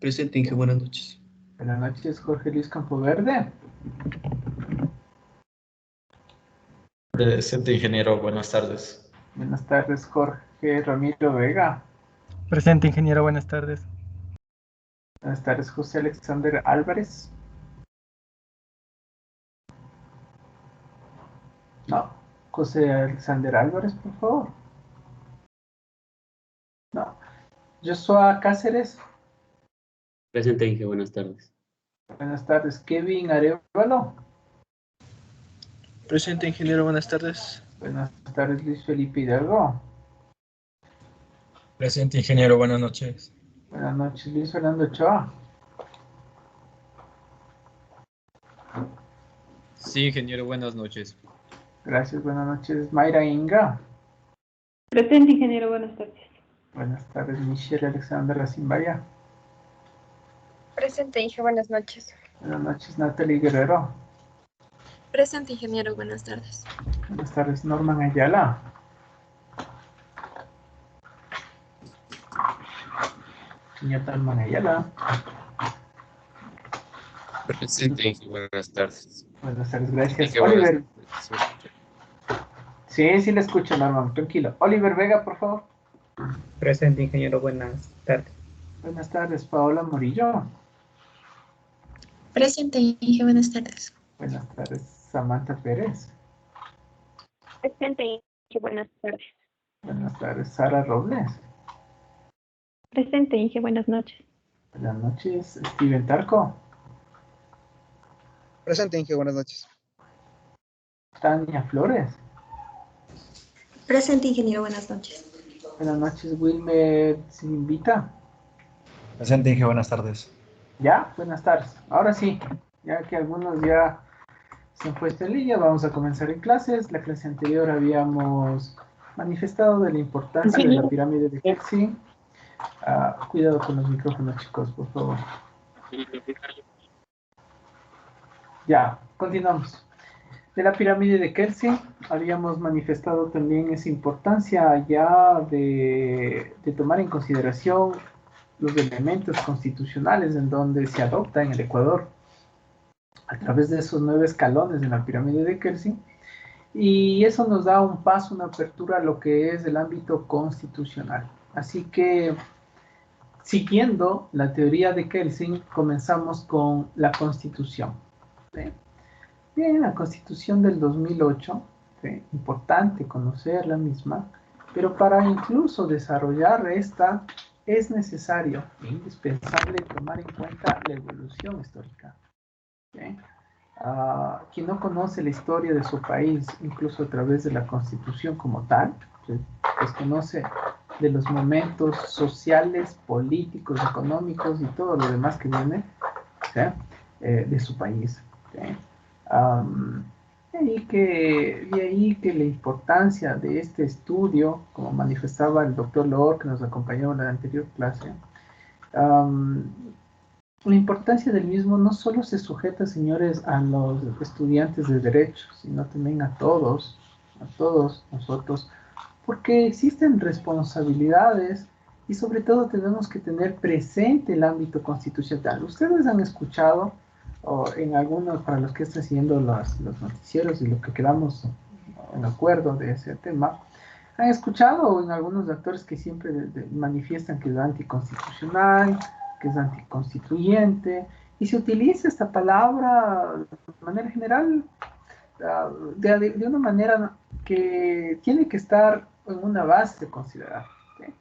Presente, Inge, buenas noches. Buenas noches, Jorge Luis Campoverde. Presente, ingeniero, buenas tardes. Buenas tardes, Jorge Ramiro Vega. Presente, ingeniero, buenas tardes. Buenas tardes, José Alexander Álvarez. No, José Alexander Álvarez, por favor. No. Joshua Cáceres. Presente, Inge, buenas tardes. Buenas tardes, Kevin Arevalo. Presente, ingeniero, buenas tardes. Buenas tardes, Luis Felipe Hidalgo. Presente, ingeniero, buenas noches. Buenas noches, Luis Fernando Ochoa. Sí, ingeniero, buenas noches. Gracias, buenas noches, Mayra Inga. Presente, ingeniero, buenas tardes. Buenas tardes, Michelle Alexandra Zimbaya. Presente, Inge, buenas noches. Buenas noches, Natalie Guerrero. Presente, ingeniero, buenas tardes. Buenas tardes, Norman Ayala. Señor Norman Ayala. Presente, Inge, buenas tardes. Buenas tardes, gracias. Inge, Oliver. buenas tardes. Sí, le escucho, Norman, tranquilo. Oliver Vega, por favor. Presente, ingeniero, buenas tardes. Buenas tardes, Paola Morillo. Presente, Inge, buenas tardes. Buenas tardes, Samantha Pérez. Presente, Inge, buenas tardes. Buenas tardes, Sara Robles. Presente, Inge, buenas noches. Buenas noches, Steven Tarco. Presente, Inge, buenas noches. Tania Flores. Presente, ingeniero, buenas noches. Buenas noches, Wilmer Invita. Presente, Inge, buenas tardes. Ya, buenas tardes. Ahora sí, ya que algunos ya se han puesto en línea, vamos a comenzar en clases. La clase anterior habíamos manifestado de la importancia de la pirámide de Kelsen. Cuidado con los micrófonos, chicos, por favor. Ya, continuamos. De la pirámide de Kelsen habíamos manifestado también esa importancia ya de tomar en consideración los elementos constitucionales en donde se adopta en el Ecuador a través de esos 9 escalones de la pirámide de Kelsen, y eso nos da un paso, una apertura a lo que es el ámbito constitucional. Así que, siguiendo la teoría de Kelsen, comenzamos con la Constitución. ¿Sí? Bien, la Constitución del 2008, ¿sí? Importante conocer la misma, pero para incluso desarrollar esta es necesario e indispensable tomar en cuenta la evolución histórica. ¿Sí? Quien no conoce la historia de su país, incluso a través de la Constitución como tal, desconoce de los momentos sociales, políticos, económicos y todo lo demás que viene, ¿sí? De su país. ¿Sí? De ahí que la importancia de este estudio, como manifestaba el doctor Loor, que nos acompañó en la anterior clase, la importancia del mismo no solo se sujeta, señores, a los estudiantes de Derecho, sino también a todos nosotros, porque existen responsabilidades y sobre todo tenemos que tener presente el ámbito constitucional. Ustedes han escuchado, o en algunos, para los que están siguiendo los noticieros y lo que quedamos en acuerdo de ese tema, han escuchado en algunos actores que siempre manifiestan que es anticonstitucional, que es anticonstituyente, y se utiliza esta palabra de manera general de una manera que tiene que estar en una base considerada. ¿Sí?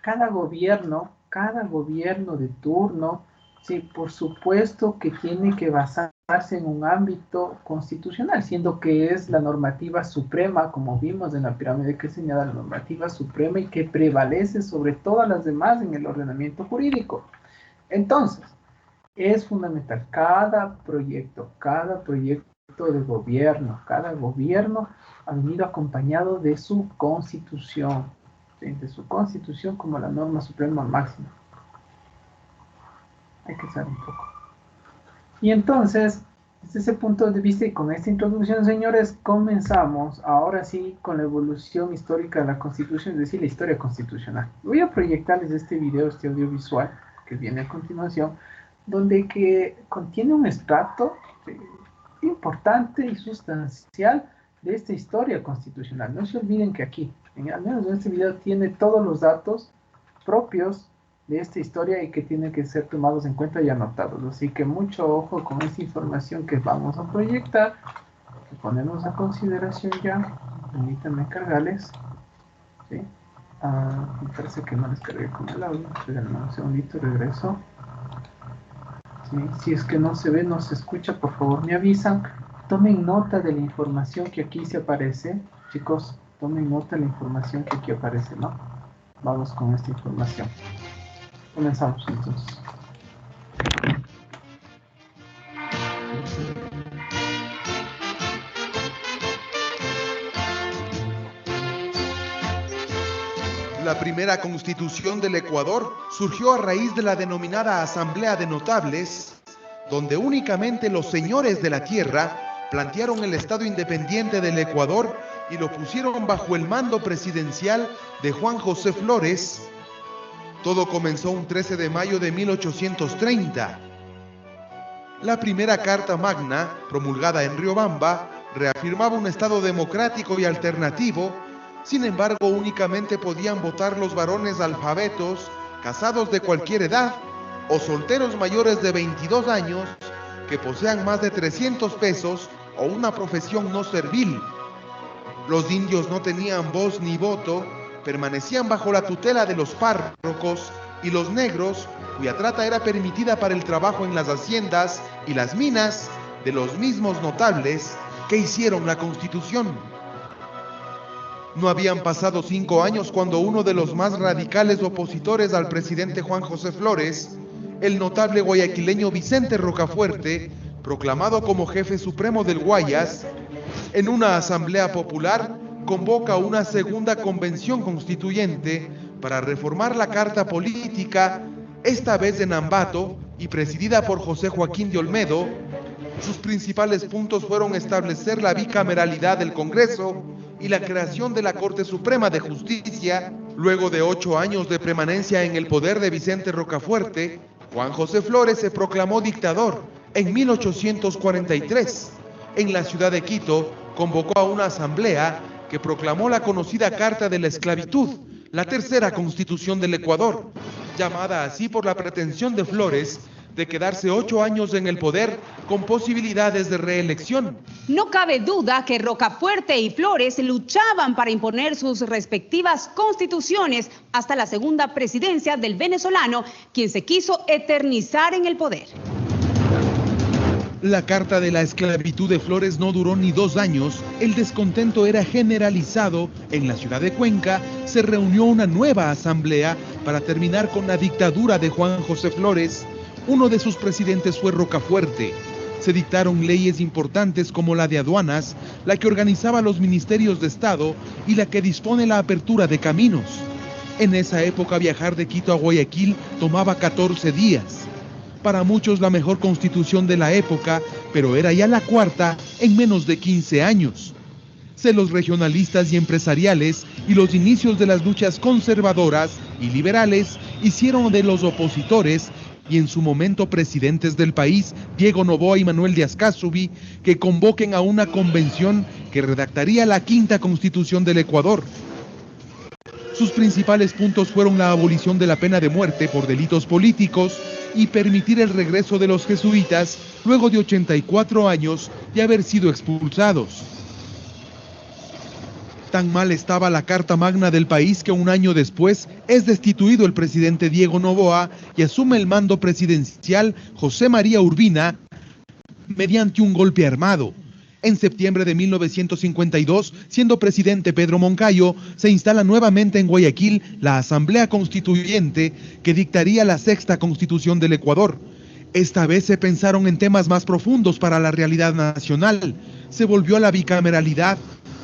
Cada gobierno de turno, sí, por supuesto que tiene que basarse en un ámbito constitucional, siendo que es la normativa suprema, como vimos en la pirámide que señala, la normativa suprema y que prevalece sobre todas las demás en el ordenamiento jurídico. Entonces, es fundamental, cada proyecto de gobierno, cada gobierno ha venido acompañado de su constitución, ¿sí? De su constitución como la norma suprema máxima. Hay que saber un poco. Y entonces, desde ese punto de vista y con esta introducción, señores, comenzamos ahora sí con la evolución histórica de la Constitución, es decir, la historia constitucional. Voy a proyectarles este video, este audiovisual, que viene a continuación, donde que contiene un extracto importante y sustancial de esta historia constitucional. No se olviden que aquí, al menos en este video, tiene todos los datos propios de esta historia y que tienen que ser tomados en cuenta y anotados. Así que mucho ojo con esta información que vamos a proyectar, que ponemos a consideración ya. Permítanme cargarles. ¿Sí? Me parece que no les cargué con el audio. Espérenme un segundito, regreso. ¿Sí? Si es que no se ve, no se escucha, por favor me avisan. Tomen nota de la información que aquí se aparece. Chicos, tomen nota de la información que aquí aparece, ¿no? Vamos con esta información. Comenzamos entonces. La primera constitución del Ecuador surgió a raíz de la denominada Asamblea de Notables, donde únicamente los señores de la tierra plantearon el Estado independiente del Ecuador y lo pusieron bajo el mando presidencial de Juan José Flores. Todo comenzó un 13 de mayo de 1830. La primera Carta Magna, promulgada en Riobamba, reafirmaba un Estado democrático y alternativo. Sin embargo, únicamente podían votar los varones alfabetos, casados de cualquier edad, o solteros mayores de 22 años, que posean más de 300 pesos o una profesión no servil. Los indios no tenían voz ni voto, permanecían bajo la tutela de los párrocos, y los negros, cuya trata era permitida para el trabajo en las haciendas y las minas, de los mismos notables que hicieron la Constitución. No habían pasado 5 años cuando uno de los más radicales opositores al presidente Juan José Flores, el notable guayaquileño Vicente Rocafuerte, proclamado como jefe supremo del Guayas, en una asamblea popular convoca una segunda convención constituyente para reformar la Carta Política, esta vez en Ambato y presidida por José Joaquín de Olmedo. Sus principales puntos fueron establecer la bicameralidad del Congreso y la creación de la Corte Suprema de Justicia. Luego de 8 años de permanencia en el poder de Vicente Rocafuerte, Juan José Flores se proclamó dictador en 1843. En la ciudad de Quito, convocó a una asamblea que proclamó la conocida Carta de la Esclavitud, la tercera constitución del Ecuador, llamada así por la pretensión de Flores de quedarse 8 años en el poder con posibilidades de reelección. No cabe duda que Rocafuerte y Flores luchaban para imponer sus respectivas constituciones hasta la segunda presidencia del venezolano, quien se quiso eternizar en el poder. La Carta de la Esclavitud de Flores no duró ni 2 años. El descontento era generalizado. En la ciudad de Cuenca se reunió una nueva asamblea para terminar con la dictadura de Juan José Flores. Uno de sus presidentes fue Rocafuerte. Se dictaron leyes importantes como la de aduanas, la que organizaba los ministerios de Estado y la que dispone la apertura de caminos. En esa época viajar de Quito a Guayaquil tomaba 14 días. Para muchos la mejor constitución de la época, pero era ya la cuarta en menos de 15 años. Celos regionalistas y empresariales y los inicios de las luchas conservadoras y liberales hicieron de los opositores y en su momento presidentes del país, Diego Noboa y Manuel Diaz-Casubi, que convoquen a una convención que redactaría la quinta constitución del Ecuador. Sus principales puntos fueron la abolición de la pena de muerte por delitos políticos y permitir el regreso de los jesuitas luego de 84 años de haber sido expulsados. Tan mal estaba la Carta Magna del país que un año después es destituido el presidente Diego Noboa y asume el mando presidencial José María Urbina mediante un golpe armado. En septiembre de 1952, siendo presidente Pedro Moncayo, se instala nuevamente en Guayaquil la Asamblea Constituyente que dictaría la sexta constitución del Ecuador. Esta vez se pensaron en temas más profundos para la realidad nacional. Se volvió a la bicameralidad,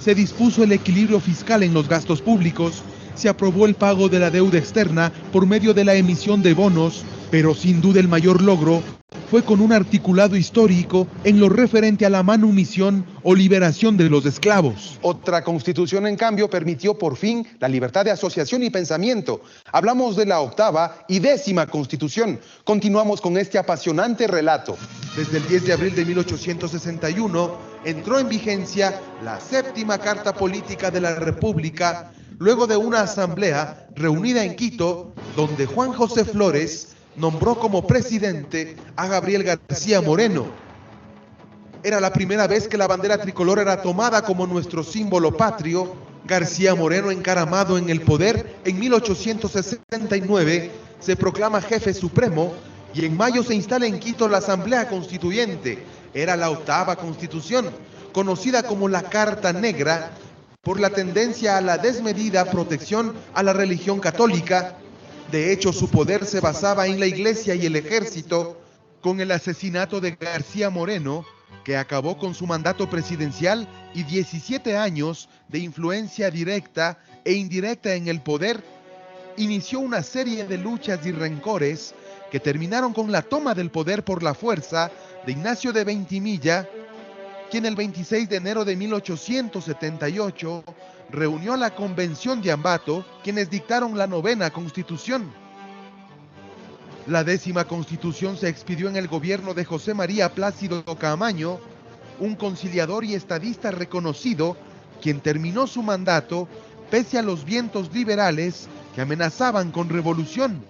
se dispuso el equilibrio fiscal en los gastos públicos, se aprobó el pago de la deuda externa por medio de la emisión de bonos, pero sin duda el mayor logro fue con un articulado histórico en lo referente a la manumisión o liberación de los esclavos. Otra constitución, en cambio, permitió por fin la libertad de asociación y pensamiento. Hablamos de la 8ª y 10ª constitución. Continuamos con este apasionante relato. Desde el 10 de abril de 1861 entró en vigencia la 7ª Carta Política de la República, luego de una asamblea reunida en Quito, donde Juan José Flores nombró como presidente a Gabriel García Moreno. Era la primera vez que la bandera tricolor era tomada como nuestro símbolo patrio. García Moreno, encaramado en el poder, en 1869 se proclama jefe supremo y en mayo se instala en Quito la Asamblea Constituyente. Era la 8ª Constitución, conocida como la Carta Negra, por la tendencia a la desmedida protección a la religión católica. De hecho, su poder se basaba en la iglesia y el ejército. Con el asesinato de García Moreno, que acabó con su mandato presidencial y 17 años de influencia directa e indirecta en el poder, inició una serie de luchas y rencores que terminaron con la toma del poder por la fuerza de Ignacio de Veintimilla, quien el 26 de enero de 1878 reunió a la Convención de Ambato, quienes dictaron la 9ª Constitución. La 10ª Constitución se expidió en el gobierno de José María Plácido Caamaño, un conciliador y estadista reconocido, quien terminó su mandato pese a los vientos liberales que amenazaban con revolución.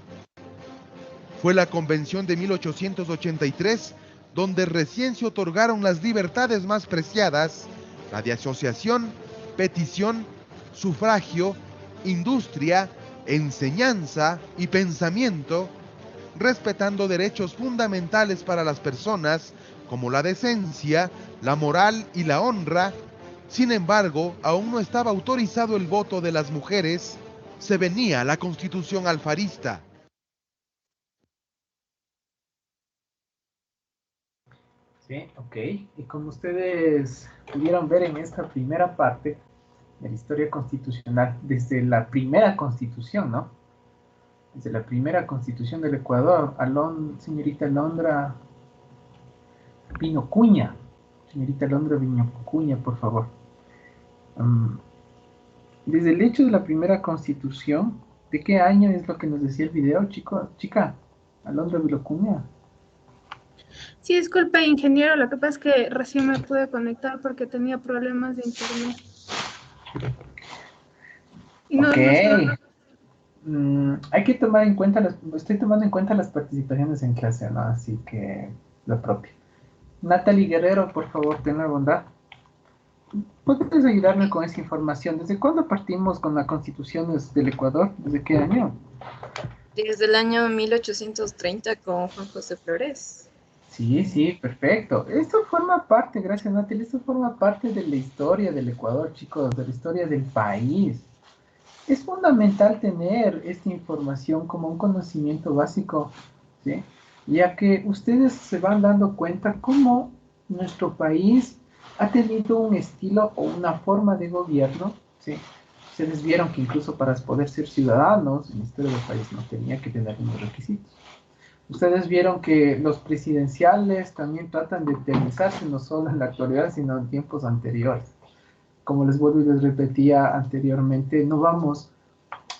Fue la Convención de 1883 donde recién se otorgaron las libertades más preciadas, la de asociación, petición, sufragio, industria, enseñanza y pensamiento, respetando derechos fundamentales para las personas como la decencia, la moral y la honra. Sin embargo, aún no estaba autorizado el voto de las mujeres. Se venía la Constitución alfarista. Sí, ok. Y como ustedes pudieron ver en esta primera parte de la historia constitucional, desde la primera constitución, ¿no? Desde la primera constitución del Ecuador, señorita Alondra Viñocuña. Señorita Alondra Viñocuña, por favor. Desde el hecho de la primera constitución, ¿de qué año es lo que nos decía el video, chica? Alondra Viñocuña. Sí, disculpe, ingeniero, lo que pasa es que recién me pude conectar porque tenía problemas de internet. Y no, Ok. Hay que tomar en cuenta, estoy tomando en cuenta las participaciones en clase, ¿no? Así que lo propio. Natalie Guerrero, por favor, ten la bondad. ¿Puedes ayudarme con esa información? ¿Desde cuándo partimos con la constitución del Ecuador? ¿Desde qué año? Desde el año 1830 con Juan José Flores. Sí, perfecto. Esto forma parte, gracias Natalie, esto forma parte de la historia del Ecuador, chicos, de la historia del país. Es fundamental tener esta información como un conocimiento básico, ¿sí? Ya que ustedes se van dando cuenta cómo nuestro país ha tenido un estilo o una forma de gobierno, ¿sí? Ustedes vieron que incluso para poder ser ciudadanos en la historia del país no tenía que tener unos requisitos. Ustedes vieron que los presidenciales también tratan de eternizarse no solo en la actualidad, sino en tiempos anteriores. Como les vuelvo y les repetía anteriormente, no vamos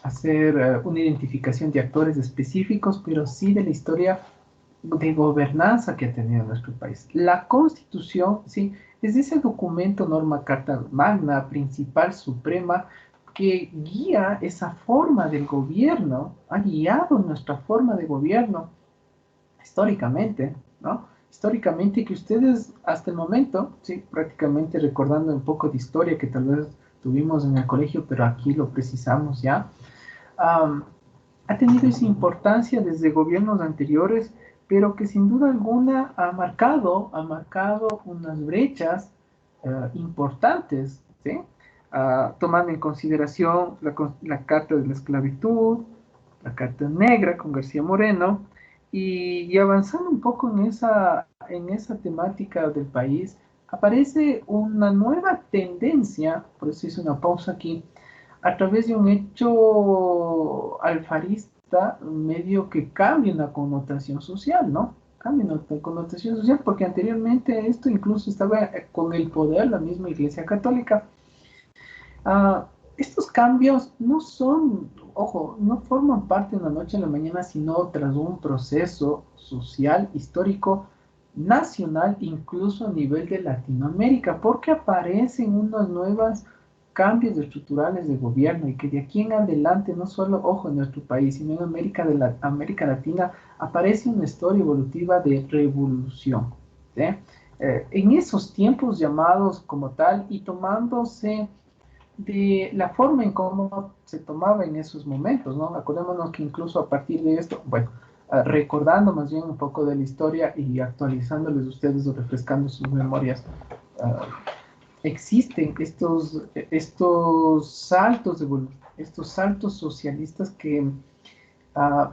a hacer una identificación de actores específicos, pero sí de la historia de gobernanza que ha tenido nuestro país. La Constitución, sí, es ese documento, norma, carta magna, principal, suprema, que guía esa forma del gobierno, ha guiado nuestra forma de gobierno históricamente, ¿no? Históricamente, que ustedes hasta el momento, sí, prácticamente recordando un poco de historia que tal vez tuvimos en el colegio, pero aquí lo precisamos ya, ha tenido esa importancia desde gobiernos anteriores, pero que sin duda alguna ha marcado unas brechas importantes, ¿sí? Tomando en consideración la Carta de la Esclavitud, la Carta Negra con García Moreno, y avanzando un poco en esa temática del país, aparece una nueva tendencia, por eso hice una pausa aquí, a través de un hecho alfarista medio que cambia la connotación social, ¿no? cambia en connotación social, porque anteriormente esto incluso estaba con el poder, la misma Iglesia Católica. Estos cambios no son, ojo, no forman parte de una noche a la mañana, sino tras un proceso social, histórico, nacional, incluso a nivel de Latinoamérica, porque aparecen unos nuevos cambios estructurales de gobierno y que de aquí en adelante, no solo, ojo, en nuestro país, sino en América Latina, aparece una historia evolutiva de revolución, ¿sí? En esos tiempos llamados como tal y tomándose de la forma en cómo se tomaba en esos momentos, ¿no? Acordémonos que incluso a partir de esto, bueno, recordando más bien un poco de la historia y actualizándoles a ustedes o refrescando sus memorias, existen estos saltos socialistas que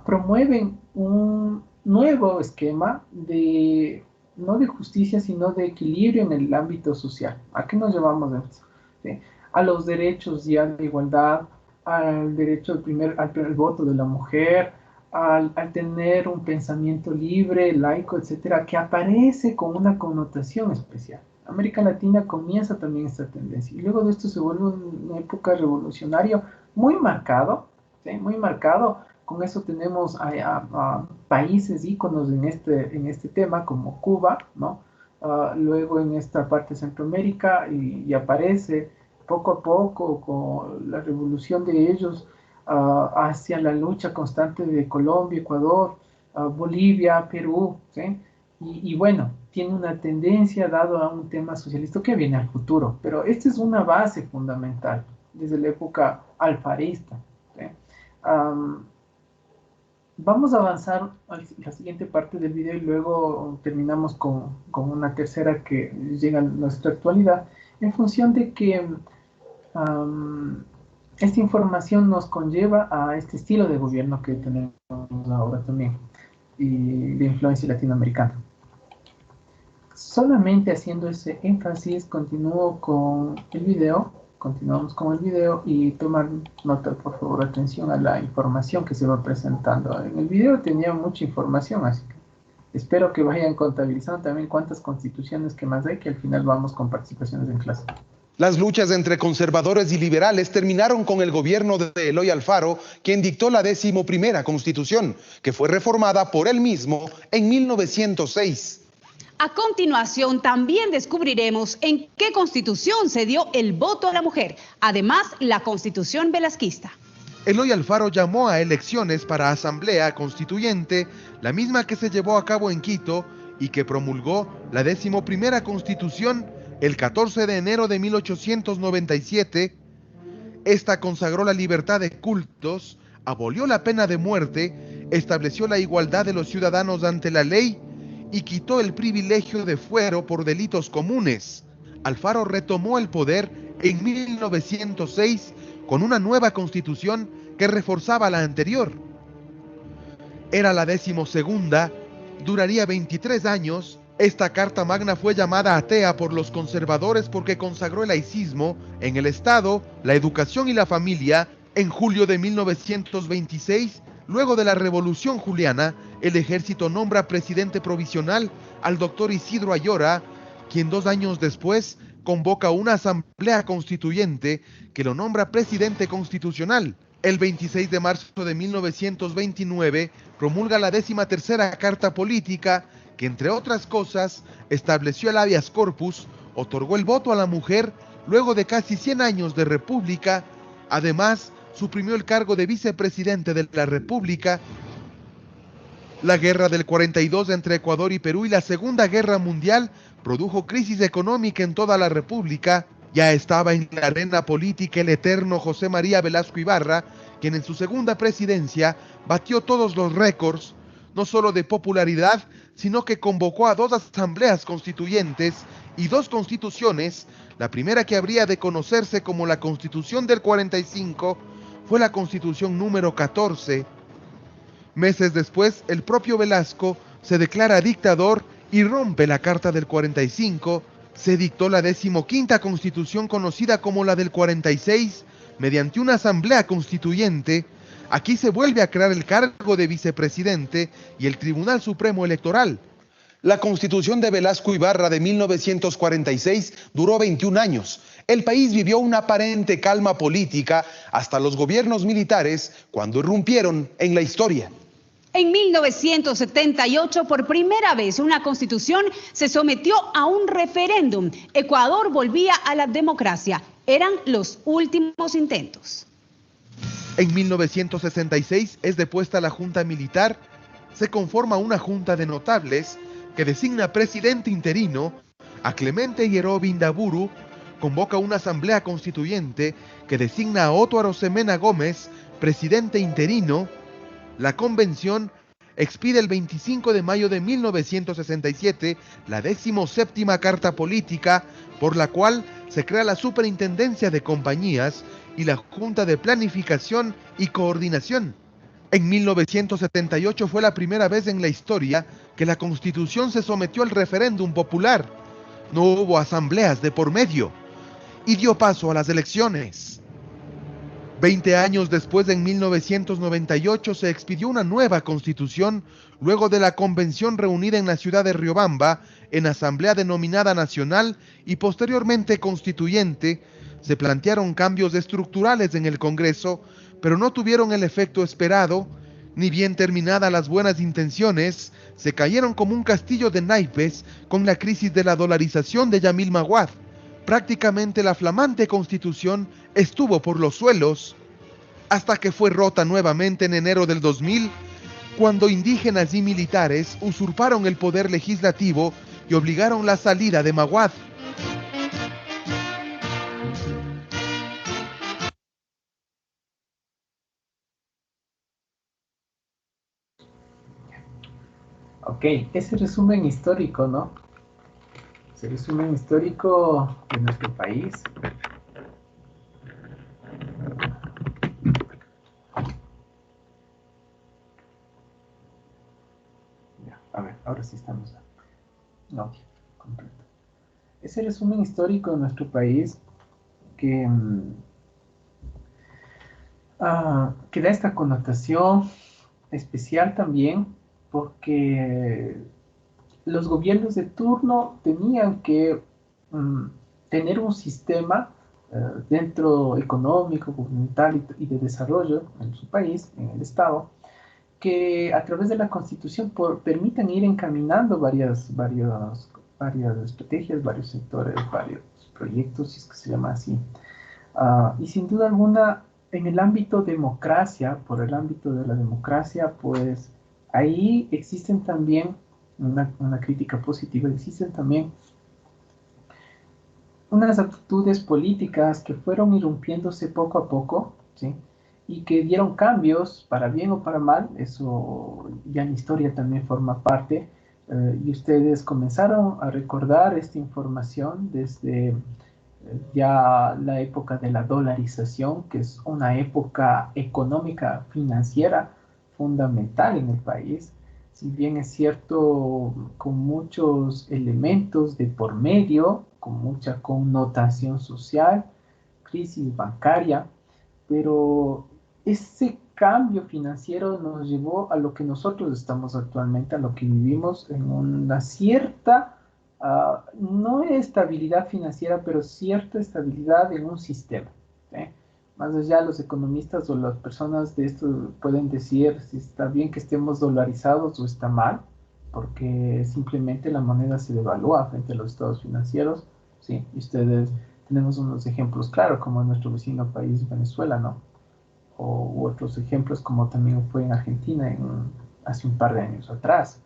promueven un nuevo esquema de, no de justicia, sino de equilibrio en el ámbito social. ¿A qué nos llamamos eso? ¿Sí? A los derechos ya de igualdad, al derecho al voto de la mujer, al tener un pensamiento libre, laico, etcétera, que aparece con una connotación especial. América Latina comienza también esta tendencia y luego de esto se vuelve una época revolucionaria muy marcado, ¿sí? Muy marcado. Con eso tenemos a países íconos en este tema como Cuba, ¿no? Luego en esta parte de Centroamérica y aparece poco a poco con la revolución de ellos hacia la lucha constante de Colombia, Ecuador, Bolivia, Perú, ¿sí? Y bueno, tiene una tendencia dado a un tema socialista que viene al futuro, pero esta es una base fundamental desde la época alfarista, ¿sí? Vamos a avanzar a la siguiente parte del video y luego terminamos con una tercera que llega a nuestra actualidad, en función de que esta información nos conlleva a este estilo de gobierno que tenemos ahora también y de influencia latinoamericana. Solamente haciendo ese énfasis, continuamos con el video y tomar nota, por favor, atención a la información que se va presentando. En el video tenía mucha información, así que espero que vayan contabilizando también cuántas constituciones que más hay, que al final vamos con participaciones en clase. Las luchas entre conservadores y liberales terminaron con el gobierno de Eloy Alfaro, quien dictó la 11ª Constitución, que fue reformada por él mismo en 1906. A continuación, también descubriremos en qué constitución se dio el voto a la mujer, además la constitución velasquista. Eloy Alfaro llamó a elecciones para Asamblea Constituyente, la misma que se llevó a cabo en Quito y que promulgó la 11ª Constitución el 14 de enero de 1897. Esta consagró la libertad de cultos, abolió la pena de muerte, estableció la igualdad de los ciudadanos ante la ley y quitó el privilegio de fuero por delitos comunes. Alfaro retomó el poder en 1906 con una nueva constitución que reforzaba la anterior. Era la 12ª, duraría 23 años. Esta Carta Magna fue llamada atea por los conservadores porque consagró el laicismo en el Estado, la educación y la familia. En julio de 1926, luego de la Revolución Juliana, el ejército nombra presidente provisional al doctor Isidro Ayora, quien 2 años después convoca una asamblea constituyente que lo nombra presidente constitucional. El 26 de marzo de 1929 promulga la 13ª Carta Política, que entre otras cosas estableció el habeas corpus, otorgó el voto a la mujer luego de casi 100 años de república. Además, suprimió el cargo de vicepresidente de la República. La guerra del 42 entre Ecuador y Perú y la Segunda Guerra Mundial produjo crisis económica en toda la República. Ya estaba en la arena política el eterno José María Velasco Ibarra, quien en su segunda presidencia batió todos los récords, no solo de popularidad, sino que convocó a 2 asambleas constituyentes y 2 constituciones. La primera, que habría de conocerse como la Constitución del 45, fue la Constitución número 14. Meses después, el propio Velasco se declara dictador y rompe la Carta del 45. Se dictó la 15ª Constitución, conocida como la del 46, mediante una asamblea constituyente. Aquí se vuelve a crear el cargo de vicepresidente y el Tribunal Supremo Electoral. La Constitución de Velasco Ibarra de 1946 duró 21 años. El país vivió una aparente calma política hasta los gobiernos militares cuando irrumpieron en la historia. En 1978, por primera vez, una constitución se sometió a un referéndum. Ecuador volvía a la democracia. Eran los últimos intentos. En 1966 es depuesta la Junta Militar. Se conforma una Junta de Notables que designa presidente interino a Clemente Yerobi Indaburu, convoca una asamblea constituyente que designa a Otto Arosemena Gómez, presidente interino. La convención expide el 25 de mayo de 1967 la 17ª Carta Política, por la cual se crea la Superintendencia de Compañías y la Junta de Planificación y Coordinación. En 1978 fue la primera vez en la historia que la Constitución se sometió al referéndum popular. No hubo asambleas de por medio y dio paso a las elecciones. 20 años después, en 1998, se expidió una nueva Constitución luego de la convención reunida en la ciudad de Riobamba, en asamblea denominada nacional y posteriormente constituyente. Se plantearon cambios estructurales en el Congreso, pero no tuvieron el efecto esperado. Ni bien terminadas las buenas intenciones, se cayeron como un castillo de naipes con la crisis de la dolarización de Yamil Maguad. Prácticamente la flamante Constitución estuvo por los suelos, hasta que fue rota nuevamente en enero del 2000, cuando indígenas y militares usurparon el poder legislativo y obligaron la salida de Maguad. Ok, ese resumen histórico, ¿no? Ese resumen histórico de nuestro país. Ya, a ver, ahora sí estamos en audio completo. Ese resumen histórico de nuestro país que da esta connotación especial también, porque los gobiernos de turno tenían que tener un sistema dentro económico, gubernamental y de desarrollo en su país, en el Estado, que a través de la Constitución permitan ir encaminando varias estrategias, varios sectores, varios proyectos, si es que se llama así. Y sin duda alguna, en el ámbito democracia, por el ámbito de la democracia, pues ahí existen también una crítica positiva, existen también unas actitudes políticas que fueron irrumpiéndose poco a poco, ¿sí? Y que dieron cambios, para bien o para mal, eso ya en historia también forma parte, y ustedes comenzaron a recordar esta información desde ya la época de la dolarización, que es una época económica, financiera, fundamental en el país, si bien es cierto, con muchos elementos de por medio, con mucha connotación social, crisis bancaria, pero ese cambio financiero nos llevó a lo que nosotros estamos actualmente, a lo que vivimos en una cierta, no estabilidad financiera, pero cierta estabilidad en un sistema, ¿sí? Más allá, los economistas o las personas de esto pueden decir si está bien que estemos dolarizados o está mal, porque simplemente la moneda se devalúa frente a los estados financieros, ¿sí? Y ustedes tenemos unos ejemplos claros, como en nuestro vecino país Venezuela, ¿no? U otros ejemplos como también fue en Argentina hace un par de años atrás.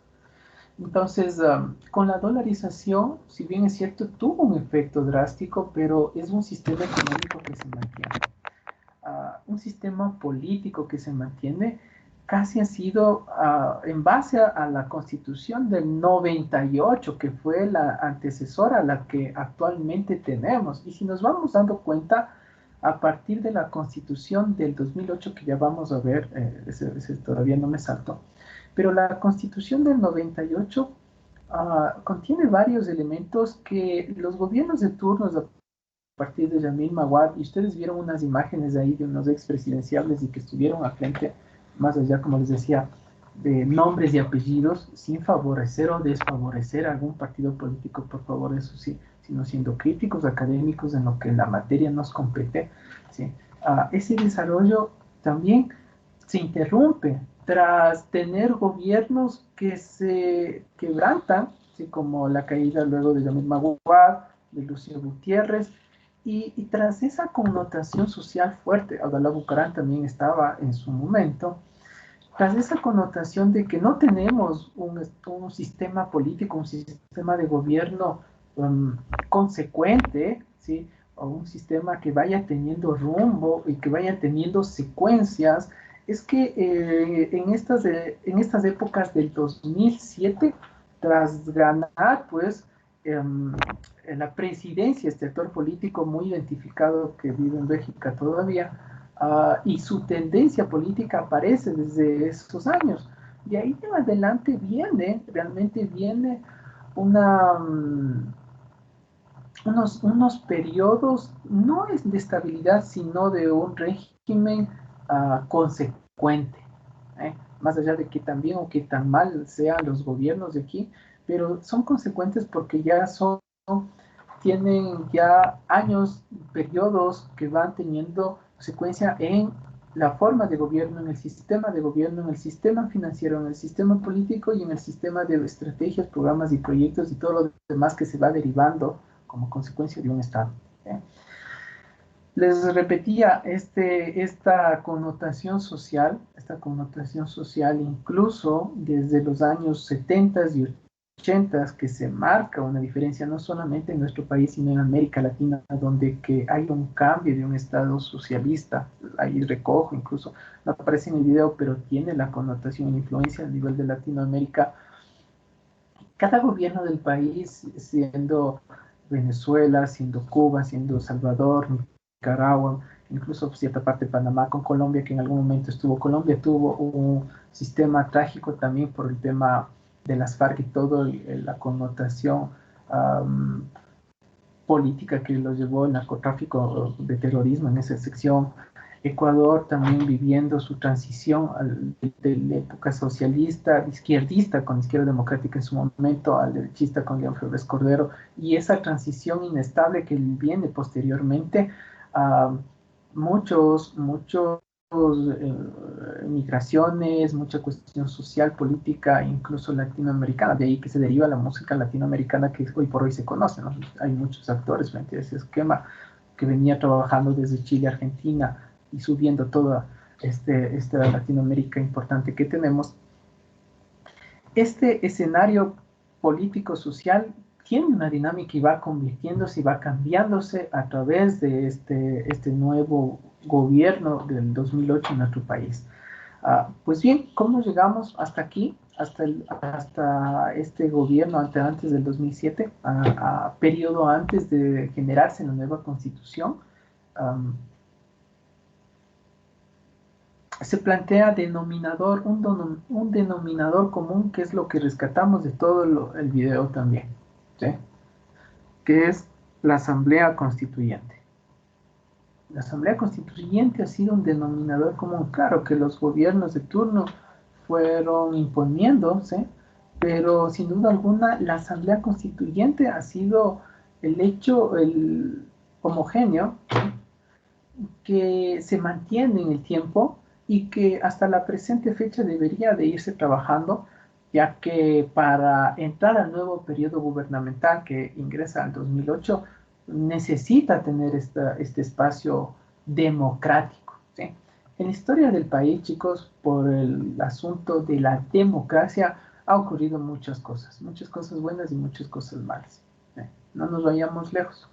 Entonces, con la dolarización, si bien es cierto, tuvo un efecto drástico, pero es un sistema económico que se mantiene. Un sistema político que se mantiene casi ha sido en base a la Constitución del 98, que fue la antecesora a la que actualmente tenemos. Y si nos vamos dando cuenta, a partir de la Constitución del 2008, que ya vamos a ver, ese todavía no me saltó, pero la Constitución del 98 contiene varios elementos que los gobiernos de turnos a partir de Yamil Maguad, y ustedes vieron unas imágenes ahí de unos expresidenciables y que estuvieron al frente, más allá, como les decía, de nombres y apellidos sin favorecer o desfavorecer a algún partido político, por favor, eso sí, sino siendo críticos académicos en lo que la materia nos compete, ¿sí? Ese desarrollo también se interrumpe tras tener gobiernos que se quebrantan, ¿sí? Como la caída luego de Yamil Maguad, de Lucio Gutiérrez, y tras esa connotación social fuerte, Abdalá Bucaram también estaba en su momento, tras esa connotación de que no tenemos un sistema político, un sistema de gobierno consecuente, ¿sí? O un sistema que vaya teniendo rumbo y que vaya teniendo secuencias, es que en estas épocas del 2007, tras ganar, pues, la presidencia, este actor político muy identificado que vive en Bélgica todavía, y su tendencia política aparece desde esos años. Y ahí en adelante realmente viene unos periodos, no es de estabilidad, sino de un régimen consecuente, ¿eh? Más allá de que tan bien o que tan mal sean los gobiernos de aquí, pero son consecuentes porque tienen ya años, periodos que van teniendo secuencia en la forma de gobierno, en el sistema de gobierno, en el sistema financiero, en el sistema político y en el sistema de estrategias, programas y proyectos y todo lo demás que se va derivando como consecuencia de un Estado, ¿eh? Les repetía, esta connotación social incluso desde los años 70 y 80, que se marca una diferencia no solamente en nuestro país, sino en América Latina, donde que hay un cambio de un Estado socialista. Ahí recojo, incluso no aparece en el video, pero tiene la connotación e influencia a nivel de Latinoamérica. Cada gobierno del país, siendo Venezuela, siendo Cuba, siendo Salvador, Nicaragua, incluso cierta parte de Panamá, con Colombia, que en algún momento Colombia tuvo un sistema trágico también por el tema de las FARC y todo, la connotación política que lo llevó el narcotráfico de terrorismo en esa sección. Ecuador también viviendo su transición de la época socialista, izquierdista con Izquierda Democrática en su momento, al derechista con León Febres Cordero, y esa transición inestable que viene posteriormente a muchos migraciones, mucha cuestión social, política, incluso latinoamericana, de ahí que se deriva la música latinoamericana que hoy por hoy se conoce, ¿no? Hay muchos actores frente a ese esquema que venía trabajando desde Chile, Argentina, y subiendo toda esta Latinoamérica importante que tenemos. Este escenario político-social tiene una dinámica y va convirtiéndose y va cambiándose a través de este nuevo gobierno del 2008 en nuestro país. Pues bien, ¿cómo llegamos hasta aquí? Hasta este gobierno antes del 2007, periodo antes de generarse la nueva constitución. Se plantea un denominador común, que es lo que rescatamos de todo el video también, ¿sí? Que es la Asamblea Constituyente. La Asamblea Constituyente ha sido un denominador común. Claro que los gobiernos de turno fueron imponiéndose, pero sin duda alguna la Asamblea Constituyente ha sido el homogéneo, ¿sí? Que se mantiene en el tiempo y que hasta la presente fecha debería de irse trabajando, ya que para entrar al nuevo periodo gubernamental que ingresa al 2008, necesita tener este espacio democrático, ¿sí? En la historia del país, chicos, por el asunto de la democracia, ha ocurrido muchas cosas buenas y muchas cosas malas, ¿sí? No nos vayamos lejos.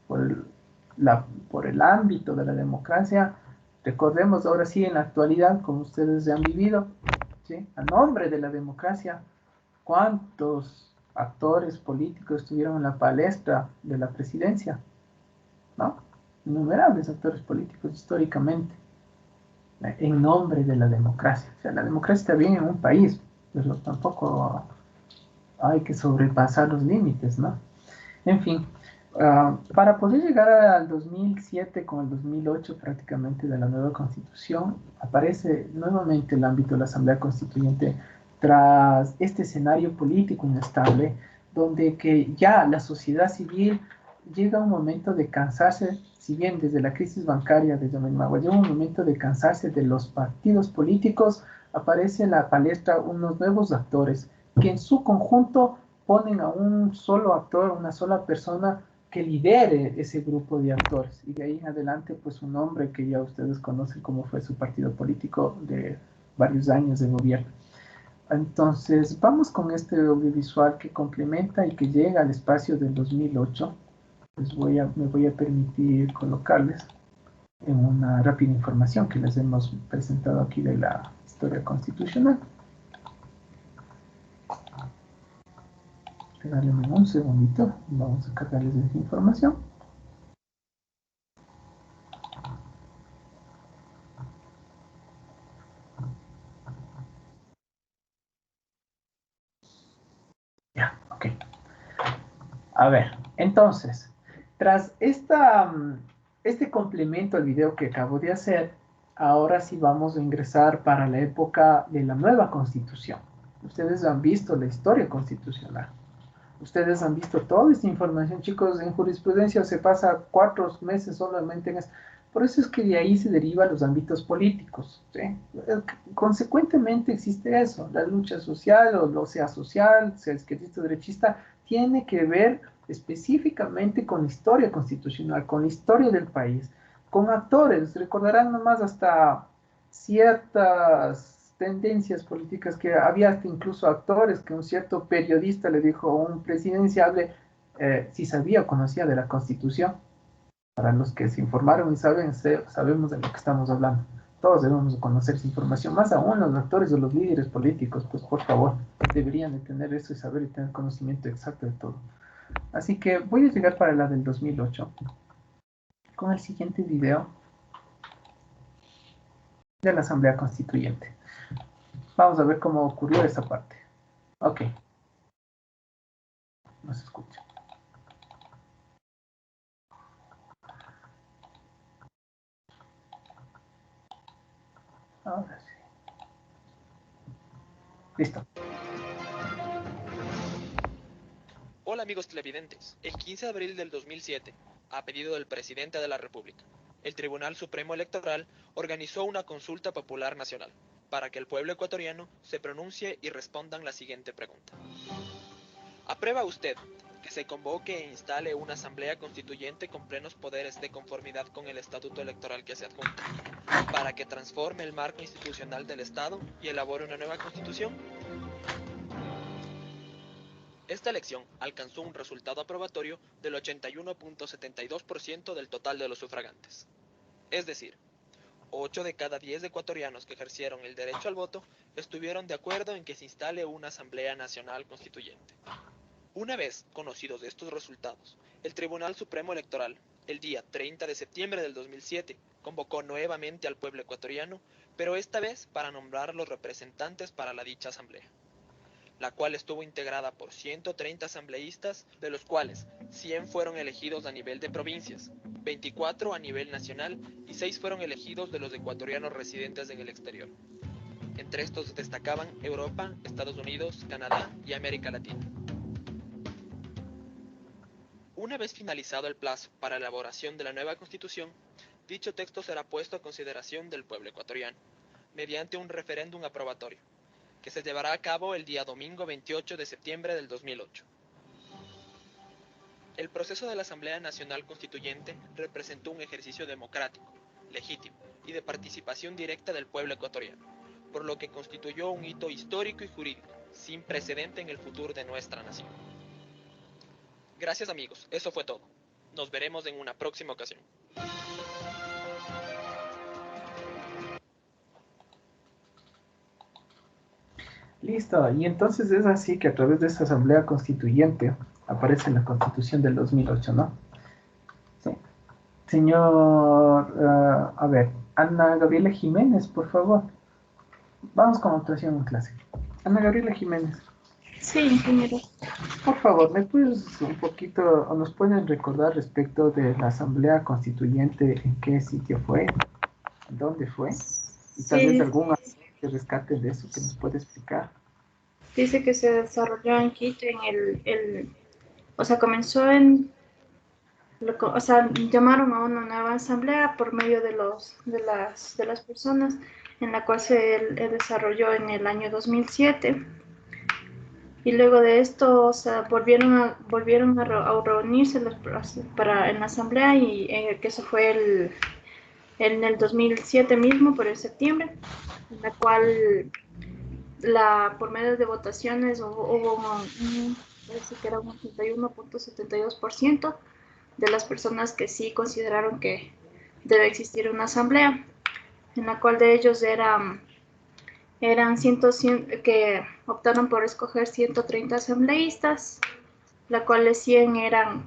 Por el ámbito de la democracia, recordemos ahora sí en la actualidad, como ustedes ya han vivido, ¿sí? A nombre de la democracia, ¿cuántos actores políticos estuvieron en la palestra de la presidencia? ¿No? Innumerables actores políticos históricamente, en nombre de la democracia. O sea, la democracia está bien en un país, pero tampoco hay que sobrepasar los límites, ¿no? En fin, Para poder llegar al 2007 con el 2008 prácticamente de la nueva constitución, aparece nuevamente el ámbito de la Asamblea Constituyente tras este escenario político inestable, donde que ya la sociedad civil llega a un momento de cansarse, si bien desde la crisis bancaria de Yamenmagua llega un momento de cansarse de los partidos políticos, aparece en la palestra unos nuevos actores que en su conjunto ponen a un solo actor, una sola persona que lidere ese grupo de actores. Y de ahí en adelante, pues un hombre que ya ustedes conocen como fue su partido político de varios años de gobierno. Entonces, vamos con este audiovisual que complementa y que llega al espacio del 2008. Me voy a permitir colocarles en una rápida información que les hemos presentado aquí de la historia constitucional. Regálenme un segundito, vamos a cargarles esa información. Ya, ok. A ver, entonces, tras este complemento al video que acabo de hacer, ahora sí vamos a ingresar para la época de la nueva Constitución. Ustedes han visto la historia constitucional. Ustedes han visto toda esta información, chicos. En jurisprudencia se pasa 4 meses solamente en eso. Por eso es que de ahí se derivan los ámbitos políticos, ¿sí? Consecuentemente existe eso. La lucha social, o sea izquierdista o derechista, tiene que ver específicamente con la historia constitucional, con la historia del país, con actores. Recordarán nomás hasta ciertas tendencias políticas que había hasta incluso actores que un cierto periodista le dijo a un presidenciable si sabía o conocía de la Constitución. Para los que se informaron y sabemos de lo que estamos hablando. Todos debemos conocer esa información, más aún los actores o los líderes políticos, pues por favor, deberían de tener eso y saber y tener conocimiento exacto de todo. Así que voy a llegar para la del 2008 con el siguiente video de la Asamblea Constituyente. Vamos a ver cómo ocurrió esa parte. Ok. No se escucha. Ahora sí. Listo. Hola amigos televidentes. El 15 de abril del 2007, a pedido del presidente de la República, el Tribunal Supremo Electoral organizó una consulta popular nacional para que el pueblo ecuatoriano se pronuncie y respondan la siguiente pregunta. ¿Aprueba usted que se convoque e instale una asamblea constituyente con plenos poderes de conformidad con el estatuto electoral que se adjunta, para que transforme el marco institucional del Estado y elabore una nueva constitución? Esta elección alcanzó un resultado aprobatorio del 81.72% del total de los sufragantes. Es decir, 8 de cada 10 ecuatorianos que ejercieron el derecho al voto estuvieron de acuerdo en que se instale una Asamblea Nacional Constituyente. Una vez conocidos estos resultados, el Tribunal Supremo Electoral, el día 30 de septiembre del 2007, convocó nuevamente al pueblo ecuatoriano, pero esta vez para nombrar los representantes para la dicha asamblea, la cual estuvo integrada por 130 asambleístas, de los cuales 100 fueron elegidos a nivel de provincias, 24 a nivel nacional y 6 fueron elegidos de los ecuatorianos residentes en el exterior. Entre estos destacaban Europa, Estados Unidos, Canadá y América Latina. Una vez finalizado el plazo para la elaboración de la nueva Constitución, dicho texto será puesto a consideración del pueblo ecuatoriano, mediante un referéndum aprobatorio, que se llevará a cabo el día domingo 28 de septiembre del 2008. El proceso de la Asamblea Nacional Constituyente representó un ejercicio democrático, legítimo y de participación directa del pueblo ecuatoriano, por lo que constituyó un hito histórico y jurídico, sin precedente en el futuro de nuestra nación. Gracias amigos, eso fue todo. Nos veremos en una próxima ocasión. Listo, y entonces es así que a través de esta Asamblea Constituyente aparece la Constitución del 2008, ¿no? Sí. Señor, a ver, Ana Gabriela Jiménez, por favor. Vamos con actuación en clase. Ana Gabriela Jiménez. Sí, ingeniero. Por favor, ¿me puedes un poquito, o nos pueden recordar respecto de la Asamblea Constituyente, en qué sitio fue, dónde fue? Y tal vez Sí, algún que rescate de eso que nos puede explicar. dice que se desarrolló en Quito o sea, comenzó en, o sea, llamaron a una nueva asamblea por medio de las personas, en la cual se desarrolló en el año 2007. Y luego de esto, o sea, volvieron a reunirse en la asamblea y que eso fue en el 2007 mismo, por el septiembre, en la cual por medio de votaciones hubo parece que era un 81.72% de las personas que sí consideraron que debe existir una asamblea, en la cual de ellos eran que optaron por escoger 130 asambleístas, las cuales 100 eran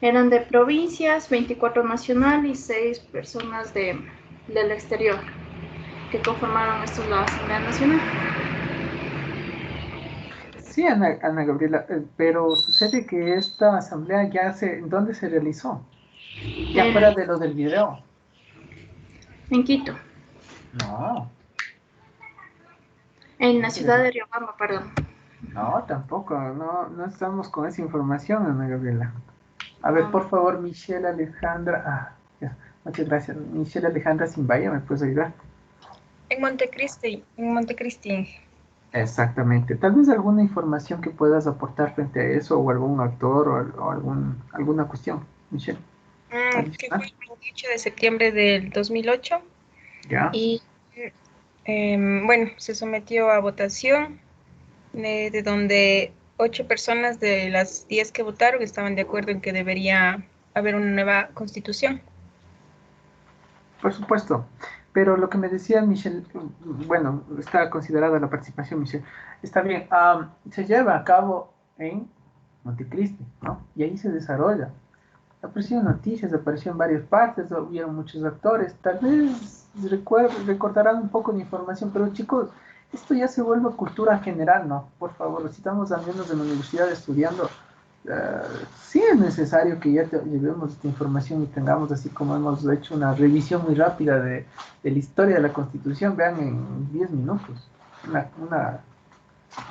de provincias, 24 nacional y 6 personas del exterior que conformaron la Asamblea Nacional. Sí, Ana Gabriela, pero sucede que esta asamblea ¿dónde se realizó? Ya fuera de lo del video. En Quito. No. En la ciudad de Riobamba, perdón. No, tampoco, no estamos con esa información, Ana Gabriela. A ver, por favor, Michelle Alejandra. Ya, muchas gracias. Michelle Alejandra Simbaya, ¿me puedes ayudar? En Montecristi. Exactamente. Tal vez alguna información que puedas aportar frente a eso, o algún actor, o alguna cuestión, Michelle. Que fue el 28 de septiembre del 2008. Ya. Y bueno, se sometió a votación de donde 8 personas de las 10 que votaron estaban de acuerdo en que debería haber una nueva constitución. Por supuesto. Pero lo que me decía Michelle, bueno, está considerada la participación, Michelle. Está bien. Se lleva a cabo en Montecristi, ¿no? Y ahí se desarrolla. Aparecieron noticias, apareció en varias partes, hubieron muchos actores. Tal vez recordarán un poco de información, pero chicos, esto ya se vuelve cultura general, ¿no? Por favor, si estamos al menos en la universidad estudiando, sí es necesario que ya llevemos esta información y tengamos, así como hemos hecho una revisión muy rápida de la historia de la Constitución, vean en 10 minutos.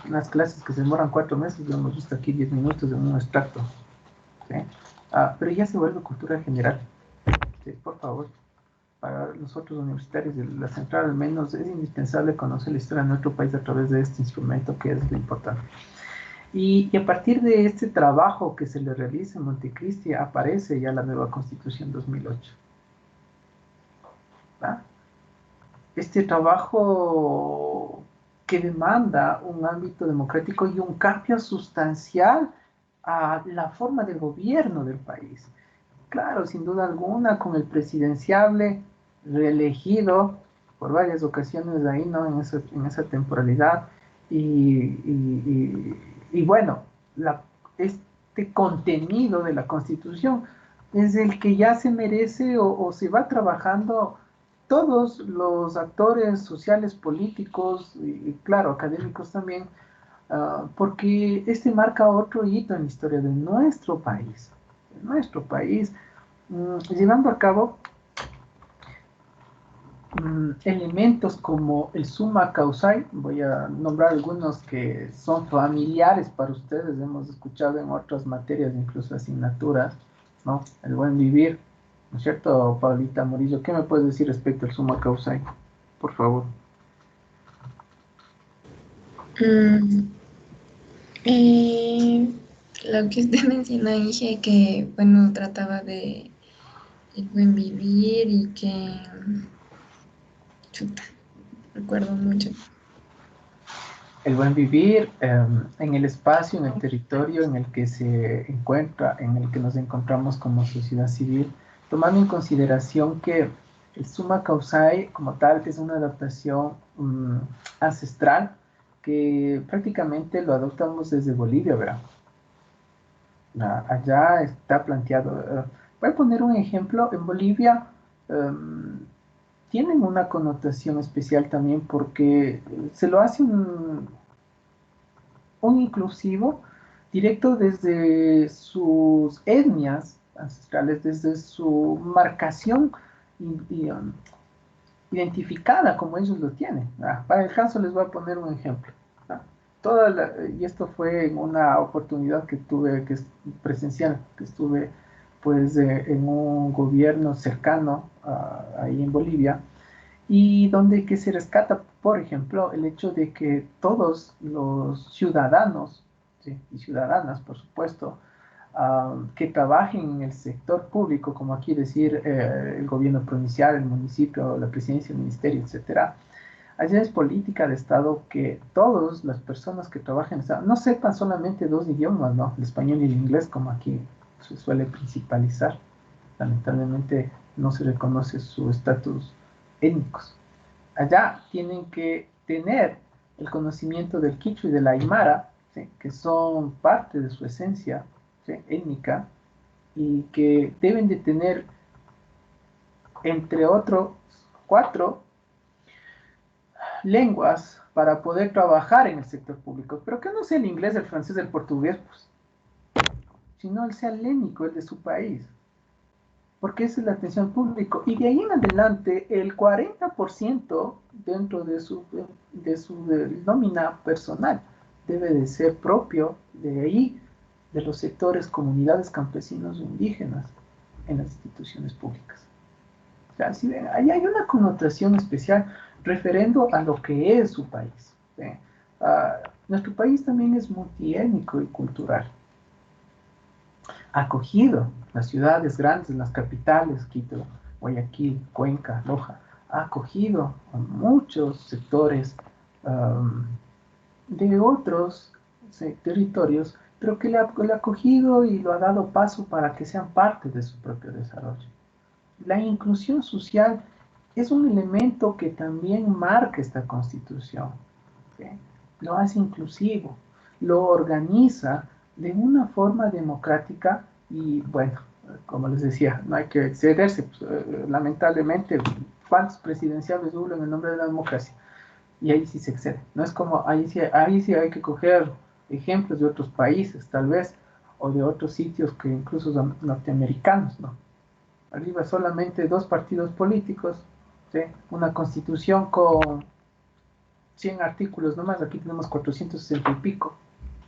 Unas clases que se demoran 4 meses, lo hemos visto aquí 10 minutos en un extracto. ¿Sí? Pero ya se vuelve cultura general. ¿Sí? Por favor, para los otros universitarios de la central al menos es indispensable conocer la historia de nuestro país a través de este instrumento que es lo importante. Y a partir de este trabajo que se le realiza en Montecristi aparece ya la nueva Constitución 2008. ¿Va? Este trabajo que demanda un ámbito democrático y un cambio sustancial a la forma de gobierno del país. Claro, sin duda alguna, con el presidenciable reelegido por varias ocasiones ahí, ¿no? En esa temporalidad. Y bueno, este contenido de la Constitución es el que ya se merece o se va trabajando todos los actores sociales, políticos y claro, académicos también, porque este marca otro hito en la historia de nuestro país, llevando a cabo elementos como el summa causae. Voy a nombrar algunos que son familiares para ustedes, hemos escuchado en otras materias, incluso asignaturas, ¿no? El buen vivir, ¿no es cierto, Paulita Murillo? ¿Qué me puedes decir respecto al summa causae? Por favor. Lo que usted mencionó, Inge, que bueno, trataba de el buen vivir y que recuerdo mucho. El buen vivir en el espacio, en el territorio en el que se encuentra, en el que nos encontramos como sociedad civil, tomando en consideración que el summa causae como tal es una adaptación ancestral que prácticamente lo adoptamos desde Bolivia, ¿verdad? Allá está planteado. Voy a poner un ejemplo. En Bolivia tienen una connotación especial también porque se lo hace un inclusivo directo desde sus etnias ancestrales, desde su marcación identificada como ellos lo tienen. Para el caso les voy a poner un ejemplo. Y esto fue en una oportunidad que tuve presencial, que estuve pues en un gobierno cercano ahí en Bolivia, y donde que se rescata, por ejemplo, el hecho de que todos los ciudadanos, ¿sí?, y ciudadanas, por supuesto, que trabajen en el sector público, como aquí decir el gobierno provincial, el municipio, la presidencia, el ministerio, etcétera. Allá es política de Estado que todas las personas que trabajan no sepan solamente dos idiomas, ¿no? El español y el inglés, como aquí se suele principalizar. Lamentablemente no se reconoce su estatus étnicos. Allá tienen que tener el conocimiento del quichua y del aymara, ¿sí?, que son parte de su esencia, ¿sí?, étnica, y que deben de tener, entre otros, 4 lenguas para poder trabajar en el sector público, pero que no sea el inglés, el francés, el portugués, pues, sino el sea lénico, el de su país, porque esa es la atención pública. Y de ahí en adelante, el 40% dentro de su nómina personal debe de ser propio de ahí, de los sectores, comunidades, campesinos o indígenas en las instituciones públicas. O sea, si ven, ahí hay una connotación especial referendo a lo que es su país. Nuestro país también es multiétnico y cultural. Acogido, las ciudades grandes, las capitales, Quito, Guayaquil, Cuenca, Loja, ha acogido a muchos sectores de otros territorios, pero que le ha acogido y lo ha dado paso para que sean parte de su propio desarrollo. La inclusión social es un elemento que también marca esta Constitución, ¿sí? Lo hace inclusivo, lo organiza de una forma democrática y, bueno, como les decía, no hay que excederse. Pues, lamentablemente, ¿cuántos presidenciales hubo en el nombre de la democracia? Y ahí sí se excede. No es como, ahí sí hay que coger ejemplos de otros países, tal vez, o de otros sitios que incluso son norteamericanos, ¿no? Arriba solamente 2 partidos políticos, ¿sí?, una constitución con 100 artículos nomás, aquí tenemos 460 y pico,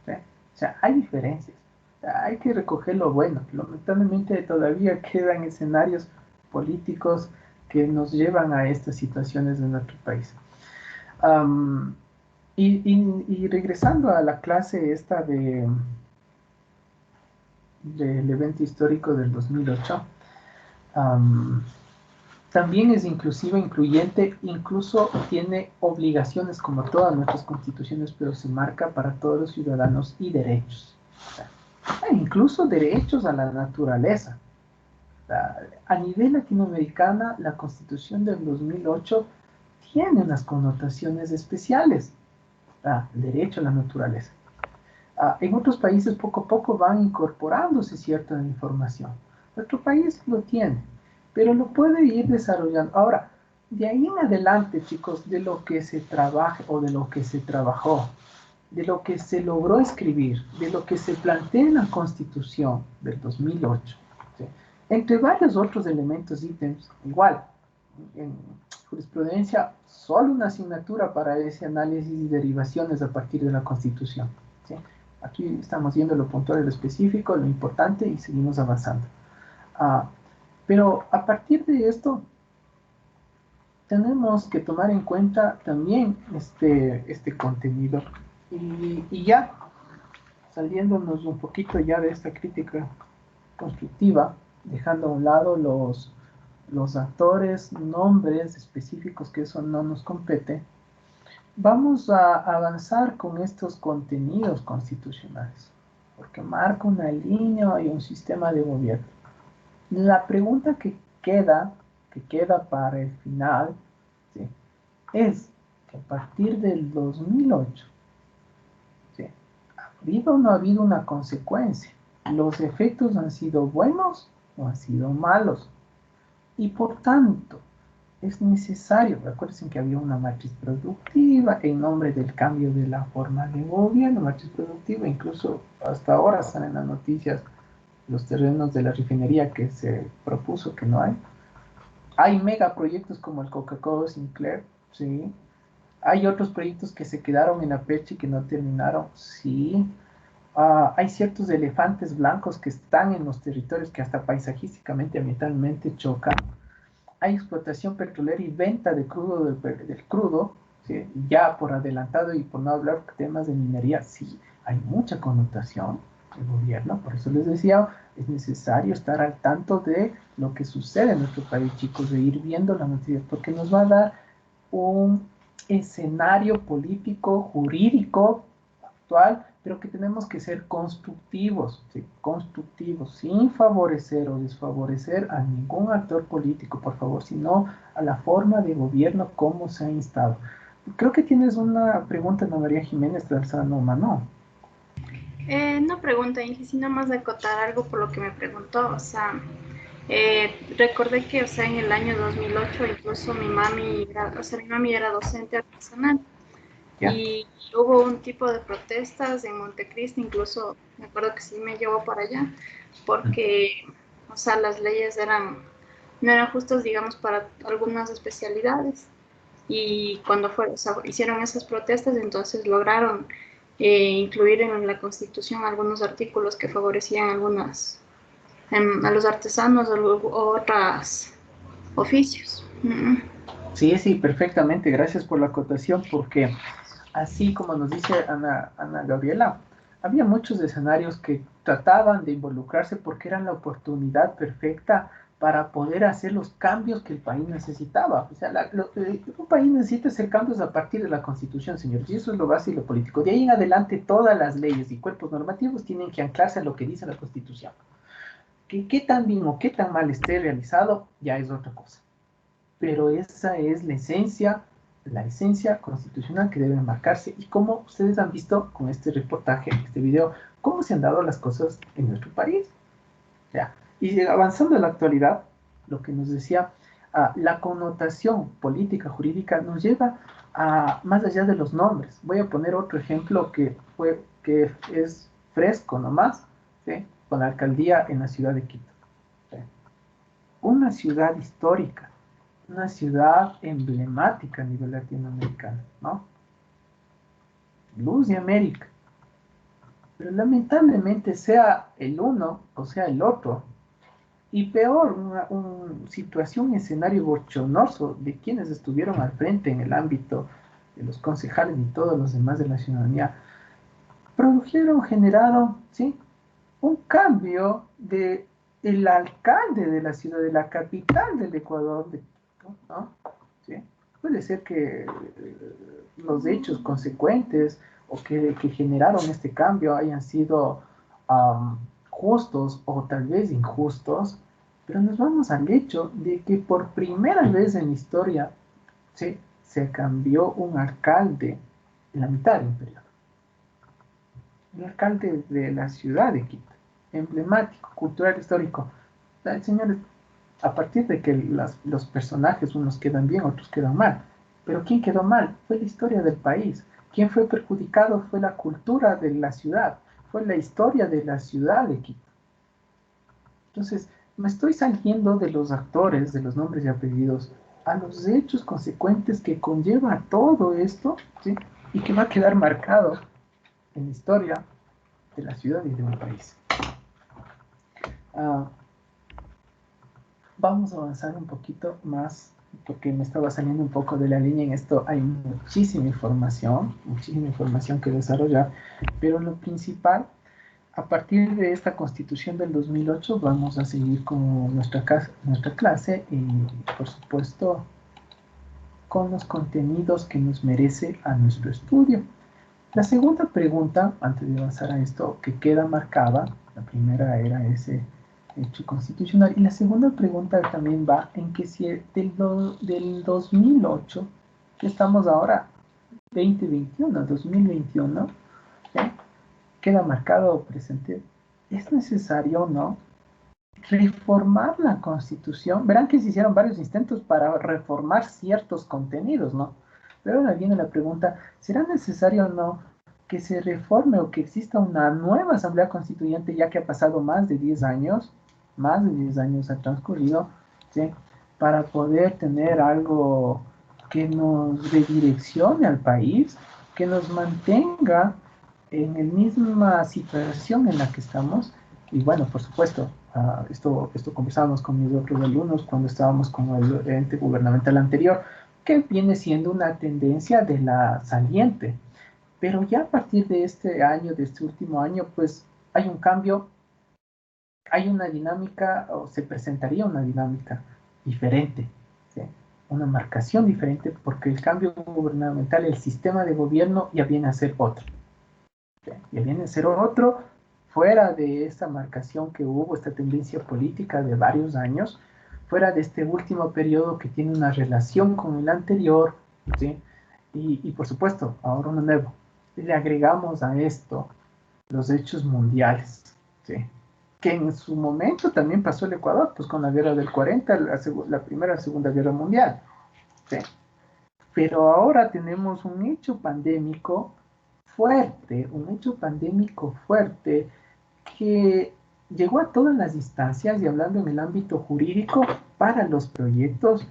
¿sí? O sea, hay diferencias. O sea, hay que recoger lo bueno. Lamentablemente todavía quedan escenarios políticos que nos llevan a estas situaciones de nuestro país. Y regresando a la clase esta del evento histórico del 2008, también es inclusiva, incluyente, incluso tiene obligaciones como todas nuestras constituciones, pero se marca para todos los ciudadanos y derechos. Incluso derechos a la naturaleza. A nivel latinoamericana, la Constitución del 2008 tiene unas connotaciones especiales. El derecho a la naturaleza. En otros países poco a poco van incorporándose cierta información. Nuestro país lo tiene, pero lo puede ir desarrollando. Ahora, de ahí en adelante, chicos, de lo que se trabaja o de lo que se trabajó, de lo que se logró escribir, de lo que se plantea en la Constitución del 2008, ¿sí?, entre varios otros elementos, ítems, igual, en jurisprudencia, solo una asignatura para ese análisis y derivaciones a partir de la Constitución, ¿sí? Aquí estamos viendo lo puntual y lo específico, lo importante, y seguimos avanzando. Pero a partir de esto, tenemos que tomar en cuenta también este contenido. Y ya, saliéndonos un poquito ya de esta crítica constructiva, dejando a un lado los actores, nombres específicos, que eso no nos compete, vamos a avanzar con estos contenidos constitucionales, porque marca una línea y un sistema de gobierno. La pregunta que queda para el final, ¿sí?, es que a partir del 2008, ¿sí?, ¿ha habido o no ha habido una consecuencia? ¿Los efectos han sido buenos o han sido malos? Y por tanto, es necesario. Acuérdense que había una matriz productiva en nombre del cambio de la forma de gobierno, matriz productiva, incluso hasta ahora salen las noticias, los terrenos de la refinería que se propuso que no hay. Hay megaproyectos como el Coca-Cola Sinclair, sí. Hay otros proyectos que se quedaron en la fecha y que no terminaron, sí. Hay ciertos elefantes blancos que están en los territorios que hasta paisajísticamente, ambientalmente chocan. Hay explotación petrolera y venta de crudo del crudo, ¿sí? Ya por adelantado, y por no hablar de temas de minería, sí, hay mucha connotación del gobierno. Por eso les decía, es necesario estar al tanto de lo que sucede en nuestro país, chicos, de ir viendo las noticias, porque nos va a dar un escenario político, jurídico, actual, pero que tenemos que ser constructivos, ¿sí? Constructivos, sin favorecer o desfavorecer a ningún actor político, por favor, sino a la forma de gobierno como se ha instado. Creo que tienes una pregunta, Ana María Jiménez Transanoma, ¿no? No pregunta, Inge, sino más de acotar algo por lo que me preguntó. O sea, recordé que, o sea, en el año 2008 incluso mi mami era docente artesanal. Ya. Y hubo un tipo de protestas en Montecristi, incluso me acuerdo que sí me llevó para allá, porque, o sea, las leyes no eran justas, digamos, para algunas especialidades. Y cuando hicieron esas protestas, entonces lograron incluir en la Constitución algunos artículos que favorecían a los artesanos o otros oficios. Sí, perfectamente. Gracias por la acotación, porque así como nos dice Ana Gabriela, había muchos escenarios que trataban de involucrarse porque eran la oportunidad perfecta para poder hacer los cambios que el país necesitaba. O sea, un país necesita hacer cambios a partir de la Constitución, señores, y eso es lo básico y lo político. De ahí en adelante, todas las leyes y cuerpos normativos tienen que anclarse a lo que dice la Constitución. Que qué tan bien o qué tan mal esté realizado, ya es otra cosa. Pero esa es la esencia constitucional que debe marcarse, y como ustedes han visto con este reportaje, este video, cómo se han dado las cosas en nuestro país. Ya. Y avanzando en la actualidad, lo que nos decía, la connotación política, jurídica, nos lleva a más allá de los nombres. Voy a poner otro ejemplo que es fresco nomás, ¿sí? Con la alcaldía en la ciudad de Quito. ¿Sí? Una ciudad histórica, una ciudad emblemática a nivel latinoamericano, ¿no? Luz de América. Pero lamentablemente sea el uno o sea el otro, y peor, una situación, un escenario bochornoso de quienes estuvieron al frente en el ámbito de los concejales y todos los demás de la ciudadanía, generaron, ¿sí?, un cambio de el alcalde de la ciudad, de la capital del Ecuador, ¿no? ¿Sí? Puede ser que los hechos consecuentes o que generaron este cambio hayan sido justos o tal vez injustos, pero nos vamos al hecho de que por primera vez en la historia, ¿sí?, se cambió un alcalde en la mitad del periodo. El alcalde de la ciudad de Quito, emblemático, cultural, histórico. Señores, a partir de que los personajes, unos quedan bien, otros quedan mal. Pero ¿quién quedó mal? Fue la historia del país. ¿Quién fue perjudicado? Fue la cultura de la ciudad. Fue la historia de la ciudad de Quito. Entonces, me estoy saliendo de los actores, de los nombres y apellidos, a los hechos consecuentes que conlleva todo esto, ¿sí?, y que va a quedar marcado en la historia de la ciudad y de mi país. Vamos a avanzar un poquito más, porque me estaba saliendo un poco de la línea en esto. Hay muchísima información que desarrollar, pero lo principal, a partir de esta Constitución del 2008, vamos a seguir con nuestra clase y, por supuesto, con los contenidos que nos merece a nuestro estudio. La segunda pregunta, antes de avanzar a esto, que queda marcada, la primera era ese hecho constitucional, y la segunda pregunta también va en que si del 2008, que estamos ahora, 2021, ¿sí?, queda marcado presente, ¿es necesario o no reformar la Constitución. Verán que se hicieron varios intentos para reformar ciertos contenidos, ¿no? Pero ahora viene la pregunta, ¿será necesario o no que se reforme o que exista una nueva Asamblea Constituyente, ya que ha pasado más de 10 años ha transcurrido, ¿sí? Para poder tener algo que nos redireccione al país, que nos mantenga en la misma situación en la que estamos? Y bueno, por supuesto, esto conversábamos con mis otros alumnos cuando estábamos con el ente gubernamental anterior, que viene siendo una tendencia de la saliente. Pero ya a partir de este año, de este último año, pues hay un cambio, hay una dinámica, o se presentaría una dinámica diferente, ¿sí? Una marcación diferente, porque el cambio gubernamental, el sistema de gobierno ya viene a ser otro. ¿Sí? Ya viene a ser otro, fuera de esta marcación que hubo, esta tendencia política de varios años, fuera de este último periodo que tiene una relación con el anterior, ¿sí? Y por supuesto, ahora uno nuevo. Le agregamos a esto los hechos mundiales, ¿sí? Que en su momento también pasó el Ecuador, pues con la guerra del 40, la Primera y la Segunda Guerra Mundial, ¿sí? Pero ahora tenemos un hecho pandémico fuerte, que llegó a todas las instancias, y hablando en el ámbito jurídico, para los proyectos,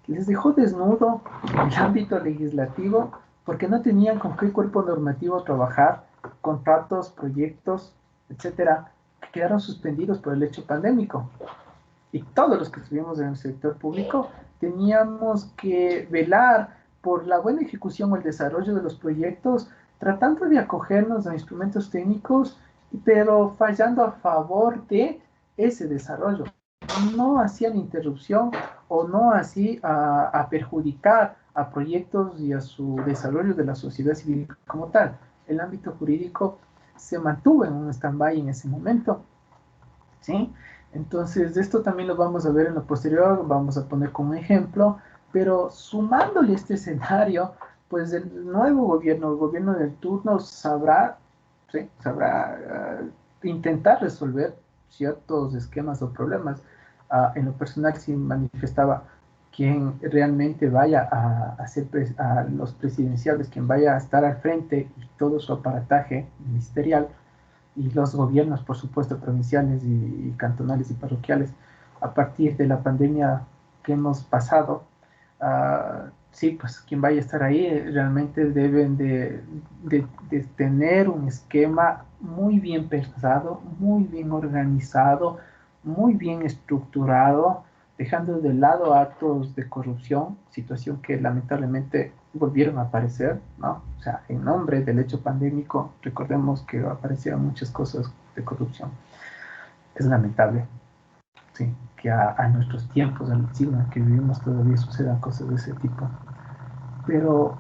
les dejó desnudo el ámbito legislativo, porque no tenían con qué cuerpo normativo trabajar, contratos, proyectos, etcétera, que quedaron suspendidos por el hecho pandémico. Y todos los que estuvimos en el sector público teníamos que velar por la buena ejecución o el desarrollo de los proyectos, tratando de acogernos a instrumentos técnicos, pero fallando a favor de ese desarrollo. No hacían interrupción o no así a perjudicar a proyectos y a su desarrollo de la sociedad civil como tal. El ámbito jurídico se mantuvo en un stand-by en ese momento, ¿sí? Entonces, esto también lo vamos a ver en lo posterior, vamos a poner como ejemplo, pero sumándole este escenario, pues el nuevo gobierno, el gobierno del turno sabrá, ¿sí? Intentar resolver ciertos esquemas o problemas. En lo personal sí manifestaba quien realmente vaya a ser a los presidenciales, quien vaya a estar al frente y todo su aparataje ministerial, y los gobiernos, por supuesto, provinciales y cantonales y parroquiales, a partir de la pandemia que hemos pasado, sí, pues quien vaya a estar ahí realmente deben de tener un esquema muy bien pensado, muy bien organizado, muy bien estructurado, dejando de lado actos de corrupción, situación que lamentablemente volvieron a aparecer, ¿no? O sea, en nombre del hecho pandémico, recordemos que aparecieron muchas cosas de corrupción. Es lamentable, sí, que a nuestros tiempos, al siglo en que vivimos, todavía sucedan cosas de ese tipo. Pero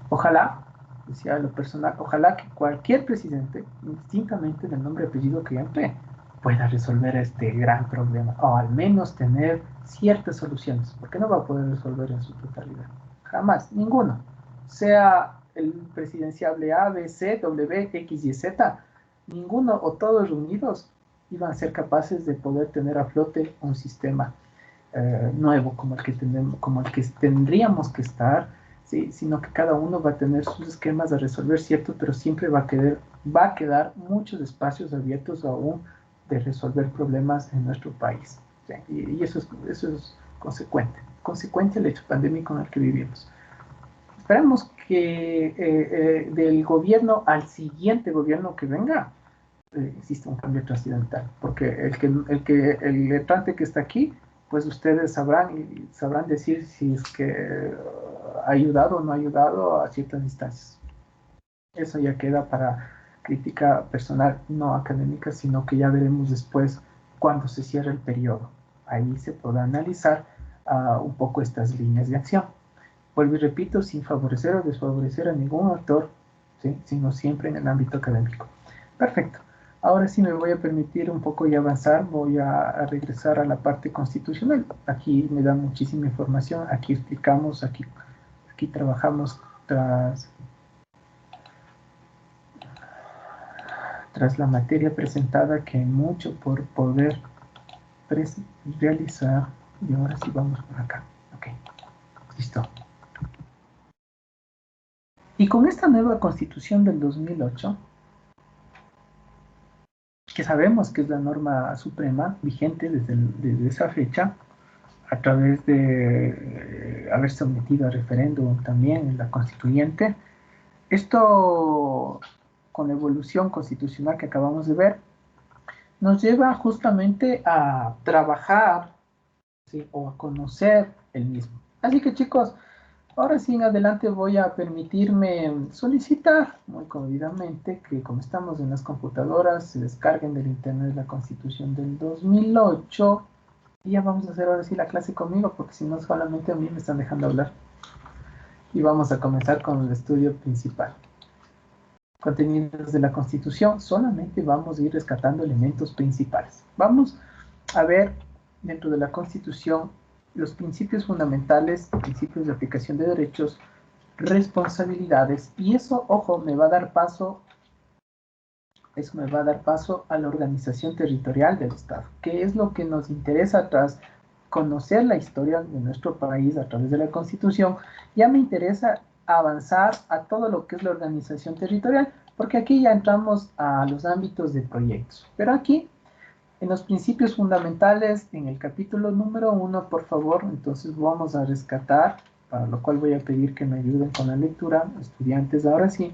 ojalá, decía lo personal, ojalá que cualquier presidente, indistintamente del nombre y apellido que entre, pueda resolver este gran problema, o al menos tener ciertas soluciones, porque no va a poder resolver en su totalidad. Jamás, ninguno. Sea el presidenciable A, B, C, W, X y Z, ninguno o todos reunidos iban a ser capaces de poder tener a flote un sistema nuevo como el que tenemos, como el que tendríamos que estar, ¿sí? Sino que cada uno va a tener sus esquemas de resolver, cierto, pero siempre va a quedar muchos espacios abiertos aún de resolver problemas en nuestro país, ¿sí? Y eso es consecuente al hecho pandémico en el que vivimos. Esperamos que del gobierno al siguiente gobierno que venga exista un cambio trascendental, porque el letrante que está aquí, pues ustedes sabrán decir si es que ha ayudado o no ha ayudado a ciertas instancias. Eso ya queda para crítica personal, no académica, sino que ya veremos después cuando se cierre el periodo. Ahí se podrá analizar un poco estas líneas de acción. Vuelvo y repito, sin favorecer o desfavorecer a ningún actor, ¿sí? Sino siempre en el ámbito académico. Perfecto. Ahora sí me voy a permitir un poco y avanzar, voy a regresar a la parte constitucional. Aquí me da muchísima información, aquí explicamos, aquí trabajamos tras la materia presentada, que hay mucho por poder realizar, y ahora sí vamos por acá. Ok, listo. Y con esta nueva constitución del 2008, que sabemos que es la norma suprema vigente desde esa fecha, a través de haber sometido a referéndum también en la constituyente, esto con la evolución constitucional que acabamos de ver, nos lleva justamente a trabajar, ¿sí?, o a conocer el mismo. Así que chicos, ahora sí en adelante voy a permitirme solicitar muy comodidamente que, como estamos en las computadoras, se descarguen del internet la Constitución del 2008 y ya vamos a hacer ahora sí la clase conmigo, porque si no solamente a mí me están dejando hablar. Y vamos a comenzar con el estudio principal. Contenidos de la Constitución, solamente vamos a ir rescatando elementos principales. Vamos a ver dentro de la Constitución los principios fundamentales, principios de aplicación de derechos, responsabilidades, y eso, ojo, me va a dar paso a la organización territorial del Estado, que es lo que nos interesa tras conocer la historia de nuestro país a través de la Constitución. Ya me interesa avanzar a todo lo que es la organización territorial, porque aquí ya entramos a los ámbitos de proyectos. Pero aquí, en los principios fundamentales, en el capítulo número 1, por favor, entonces vamos a rescatar, para lo cual voy a pedir que me ayuden con la lectura, estudiantes, ahora sí,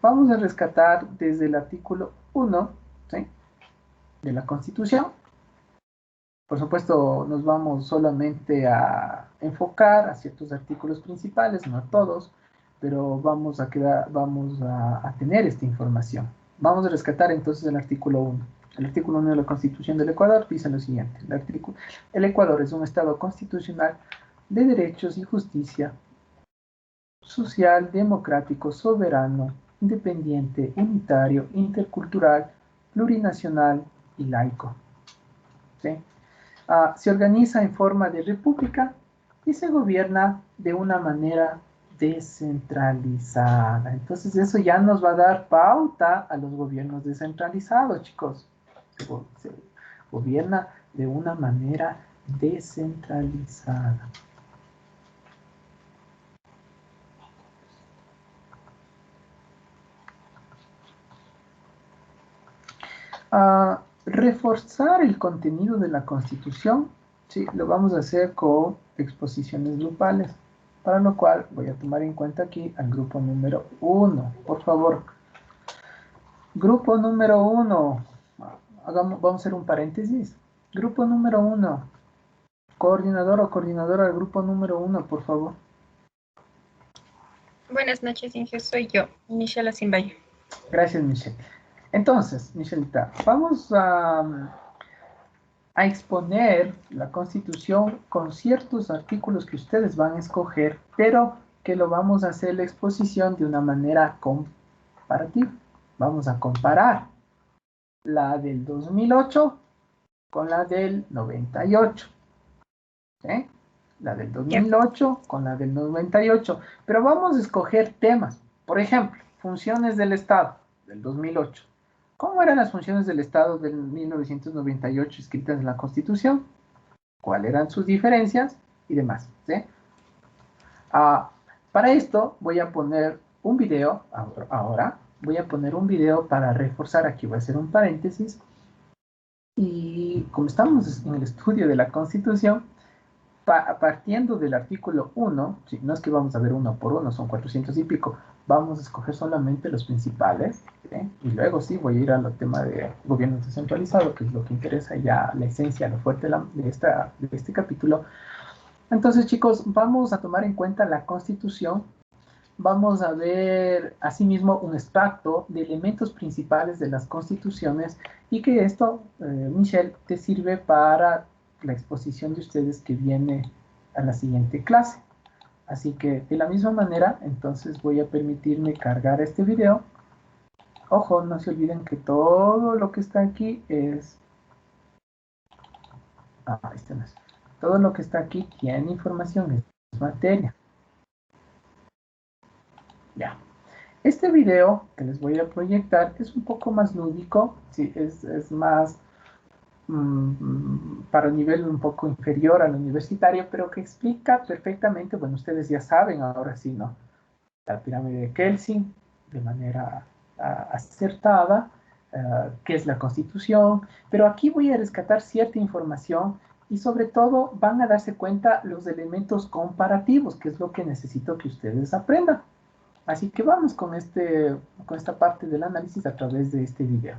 vamos a rescatar desde el artículo 1, ¿sí?, de la Constitución. Por supuesto, nos vamos solamente a enfocar a ciertos artículos principales, no a todos, pero vamos a tener esta información. Vamos a rescatar entonces el artículo 1. El artículo 1 de la Constitución del Ecuador dice lo siguiente. El Ecuador es un Estado constitucional de derechos y justicia, social, democrático, soberano, independiente, unitario, intercultural, plurinacional y laico. ¿Sí? Se organiza en forma de república y se gobierna de una manera descentralizada. Entonces eso ya nos va a dar pauta a los gobiernos descentralizados, chicos. Se gobierna de una manera descentralizada. Reforzar el contenido de la Constitución, sí, lo vamos a hacer con exposiciones grupales, para lo cual voy a tomar en cuenta aquí al grupo número 1, por favor. Grupo número 1, vamos a hacer un paréntesis. Grupo número 1, coordinador o coordinadora del grupo número 1, por favor. Buenas noches, Inge, soy yo, Michelle Asimbayo. Gracias, Michelle. Entonces, Michelita, vamos a exponer la Constitución con ciertos artículos que ustedes van a escoger, pero que lo vamos a hacer la exposición de una manera comparativa. Vamos a comparar la del 2008 con la del 98. ¿Sí? La del 2008 con la del 98. Pero vamos a escoger temas. Por ejemplo, funciones del Estado del 2008. ¿Cómo eran las funciones del Estado del 1998 escritas en la Constitución? ¿Cuáles eran sus diferencias? Y demás. ¿Sí? Para esto voy a poner un video, ahora voy a poner un video para reforzar, aquí voy a hacer un paréntesis, y como estamos en el estudio de la Constitución, partiendo del artículo 1, ¿sí?, no es que vamos a ver uno por uno, son 400 y pico, vamos a escoger solamente los principales, ¿sí?, y luego sí voy a ir al tema de gobierno descentralizado, que es lo que interesa ya, la esencia, lo fuerte de este capítulo. Entonces, chicos, vamos a tomar en cuenta la Constitución, vamos a ver asimismo un extracto de elementos principales de las constituciones, y que esto, Michelle, te sirve para la exposición de ustedes que viene a la siguiente clase. Así que de la misma manera, entonces voy a permitirme cargar este video. Ojo, no se olviden que todo lo que está aquí es... este no es. Todo lo que está aquí tiene información, es materia. Ya. Este video que les voy a proyectar es un poco más lúdico, sí, es más para un nivel un poco inferior al universitario, pero que explica perfectamente, bueno, ustedes ya saben, ahora sí, ¿no? La pirámide de Kelsen, de manera acertada, qué es la Constitución, pero aquí voy a rescatar cierta información y sobre todo van a darse cuenta los elementos comparativos, que es lo que necesito que ustedes aprendan. Así que vamos con esta parte del análisis a través de este video.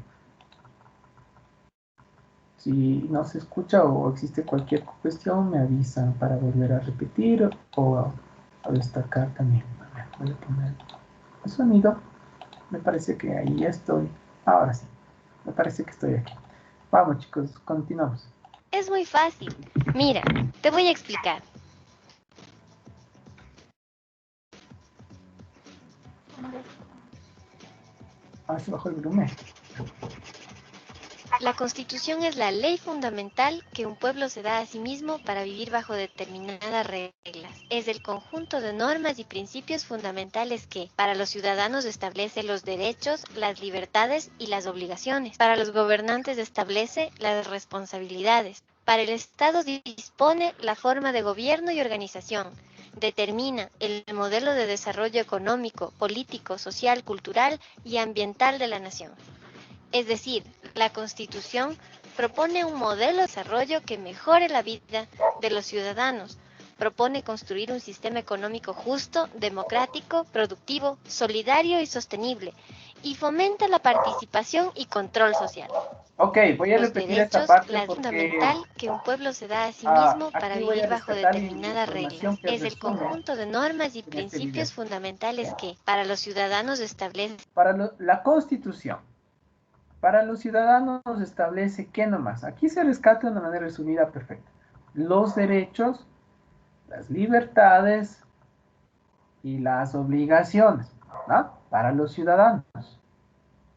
Si no se escucha o existe cualquier cuestión, me avisan para volver a repetir o a destacar también. A ver, voy a poner el sonido. Me parece que ahí ya estoy. Ahora sí, me parece que estoy aquí. Vamos, chicos, continuamos. Es muy fácil. Mira, te voy a explicar. Ah, se bajó el volumen. La Constitución es la ley fundamental que un pueblo se da a sí mismo para vivir bajo determinadas reglas. Es el conjunto de normas y principios fundamentales que, para los ciudadanos, establece los derechos, las libertades y las obligaciones. Para los gobernantes establece las responsabilidades. Para el Estado dispone la forma de gobierno y organización. Determina el modelo de desarrollo económico, político, social, cultural y ambiental de la nación. Es decir, la Constitución propone un modelo de desarrollo que mejore la vida de los ciudadanos, propone construir un sistema económico justo, democrático, productivo, solidario y sostenible, y fomenta la participación y control social. Ok, voy a Los repetir derechos, esta parte la porque fundamental que un pueblo se da a sí mismo para aquí voy vivir a bajo rescatar determinadas información reglas. que Es el resume conjunto de normas y en este principios video. fundamentales que, para los ciudadanos, establece. La Constitución. Para los ciudadanos establece que nomás. Aquí se rescata de una manera resumida perfecta. Los derechos, las libertades y las obligaciones, ¿no? Para los ciudadanos.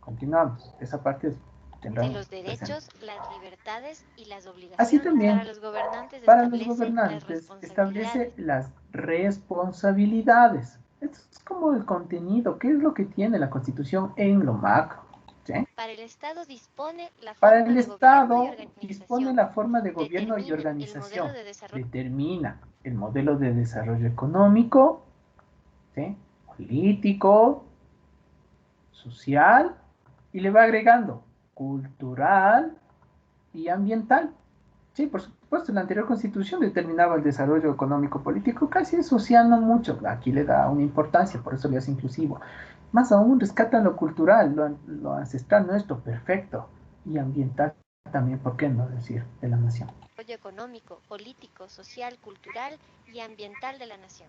Continuamos. Esa parte De los derechos, las libertades y las obligaciones. Así también, para los gobernantes establece las responsabilidades. Esto es como el contenido. ¿Qué es lo que tiene la Constitución en lo macro? ¿Sí? Para el Estado dispone la Para forma el de Estado gobierno y organización. dispone la forma de gobierno y Determina el organización. modelo de desarrollo. Determina el modelo de desarrollo económico, ¿sí? Político, social, y le va agregando cultural y ambiental. Sí, por supuesto, la anterior constitución determinaba el desarrollo económico, político, casi social no mucho. Aquí le da una importancia, por eso le hace inclusivo. Más aún, rescatan lo cultural, lo ancestral nuestro, perfecto. Y ambiental también, ¿por qué no decir? De la nación. Desarrollo económico, político, social, cultural y ambiental de la nación.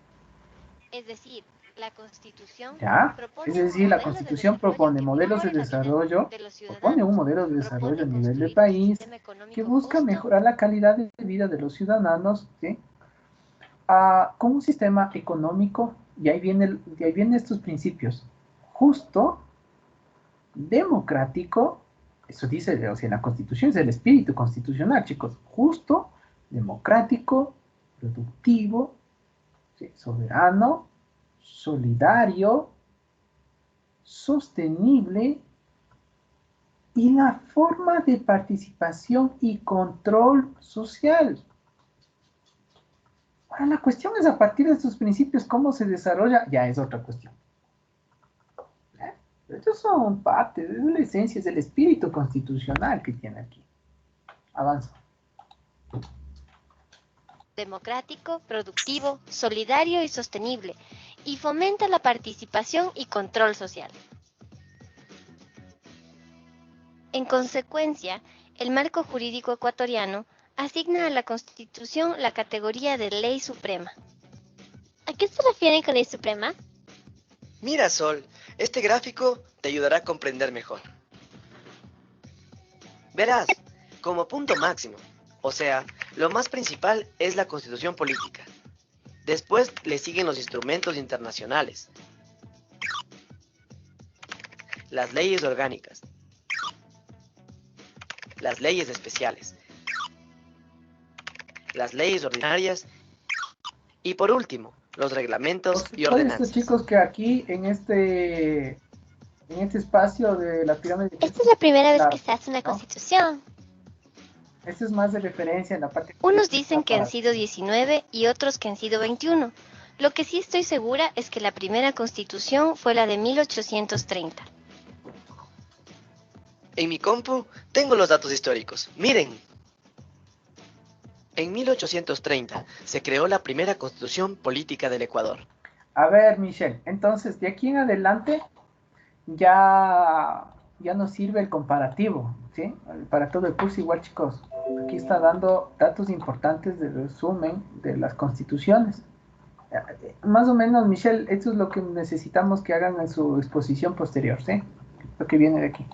Es decir, la Constitución ¿Ya? propone Es decir, la un modelo de Constitución desarrollo propone que modelos de mejore la vida desarrollo, de los ciudadanos. propone un modelo de desarrollo a nivel de construir un país sistema económico que busca justo. mejorar la calidad de vida de los ciudadanos, ¿sí? Con un sistema económico, y ahí vienen estos principios, justo, democrático, eso dice, o sea, en la Constitución es el espíritu constitucional, chicos, justo, democrático, productivo, ¿sí? Soberano, solidario, sostenible y la forma de participación y control social. Ahora, la cuestión es a partir de estos principios, cómo se desarrolla, ya es otra cuestión. Estos son parte, es la esencia, es el espíritu constitucional que tiene aquí. Avanza. Democrático, productivo, solidario y sostenible, y fomenta la participación y control social. En consecuencia, el marco jurídico ecuatoriano asigna a la Constitución la categoría de ley suprema. ¿A qué se refieren con ley suprema? Mira, Sol, este gráfico te ayudará a comprender mejor. Verás, como punto máximo, o sea, lo más principal es la Constitución política. Después le siguen los instrumentos internacionales, las leyes orgánicas, las leyes especiales, las leyes ordinarias y por último, los reglamentos y ordenanzas. Estos chicos que aquí en este espacio de la pirámide. Esta es la primera vez que se hace una constitución. Esto es más de referencia en la parte... Unos dicen que han sido 19 y otros que han sido 21. Lo que sí estoy segura es que la primera constitución fue la de 1830. En mi compu tengo los datos históricos. Miren. En 1830 se creó la primera constitución política del Ecuador. A ver, Michelle, entonces de aquí en adelante ya nos sirve el comparativo, ¿sí? Para todo el curso igual, chicos. Aquí está dando datos importantes de resumen de las constituciones. Más o menos, Michelle, esto es lo que necesitamos que hagan en su exposición posterior, ¿sí? Lo que viene de aquí.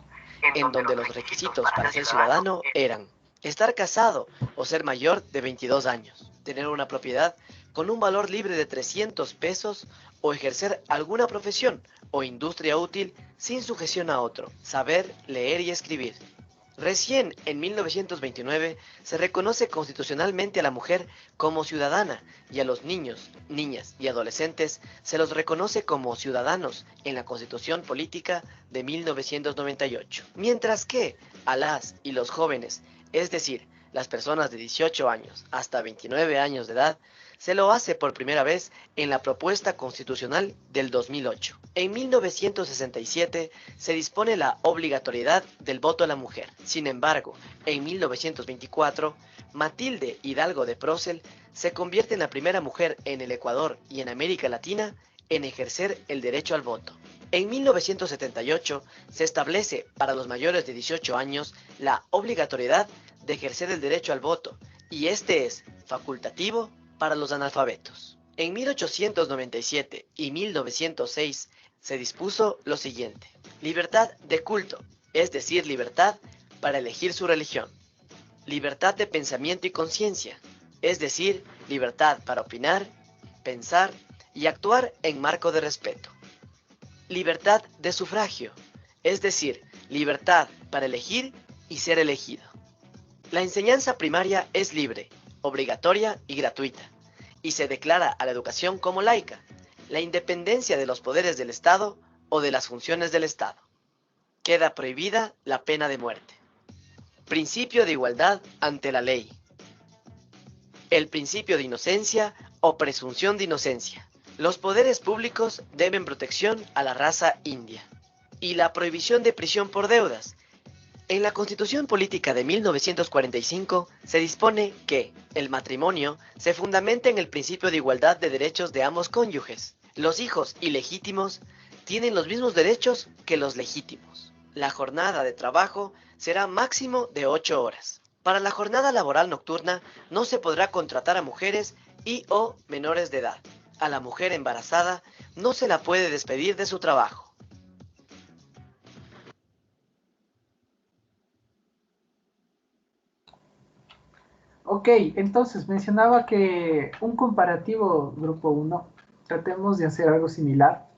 En donde los requisitos para ser ciudadano eran estar casado o ser mayor de 22 años, tener una propiedad con un valor libre de 300 pesos o ejercer alguna profesión o industria útil sin sujeción a otro, saber leer y escribir. Recién en 1929 se reconoce constitucionalmente a la mujer como ciudadana y a los niños, niñas y adolescentes se los reconoce como ciudadanos en la Constitución Política de 1998. Mientras que a las y los jóvenes, es decir, las personas de 18 años hasta 29 años de edad, se lo hace por primera vez en la propuesta constitucional del 2008. En 1967 se dispone la obligatoriedad del voto a la mujer. Sin embargo, en 1924, Matilde Hidalgo de Procel se convierte en la primera mujer en el Ecuador y en América Latina en ejercer el derecho al voto. En 1978 se establece para los mayores de 18 años la obligatoriedad de ejercer el derecho al voto, y este es facultativo para los analfabetos. En 1897 y 1906 se dispuso lo siguiente: libertad de culto, es decir, libertad para elegir su religión; libertad de pensamiento y conciencia, es decir, libertad para opinar, pensar y actuar en marco de respeto; libertad de sufragio, es decir, libertad para elegir y ser elegido. La enseñanza primaria es libre, obligatoria y gratuita, y se declara a la educación como laica, la independencia de los poderes del Estado o de las funciones del Estado. Queda prohibida la pena de muerte. Principio de igualdad ante la ley. El principio de inocencia o presunción de inocencia. Los poderes públicos deben protección a la raza india. Y la prohibición de prisión por deudas. En la Constitución Política de 1945 se dispone que el matrimonio se fundamenta en el principio de igualdad de derechos de ambos cónyuges. Los hijos ilegítimos tienen los mismos derechos que los legítimos. La jornada de trabajo será máximo de 8 horas. Para la jornada laboral nocturna no se podrá contratar a mujeres y o menores de edad. A la mujer embarazada no se la puede despedir de su trabajo. Ok, entonces mencionaba que un comparativo grupo 1, tratemos de hacer algo similar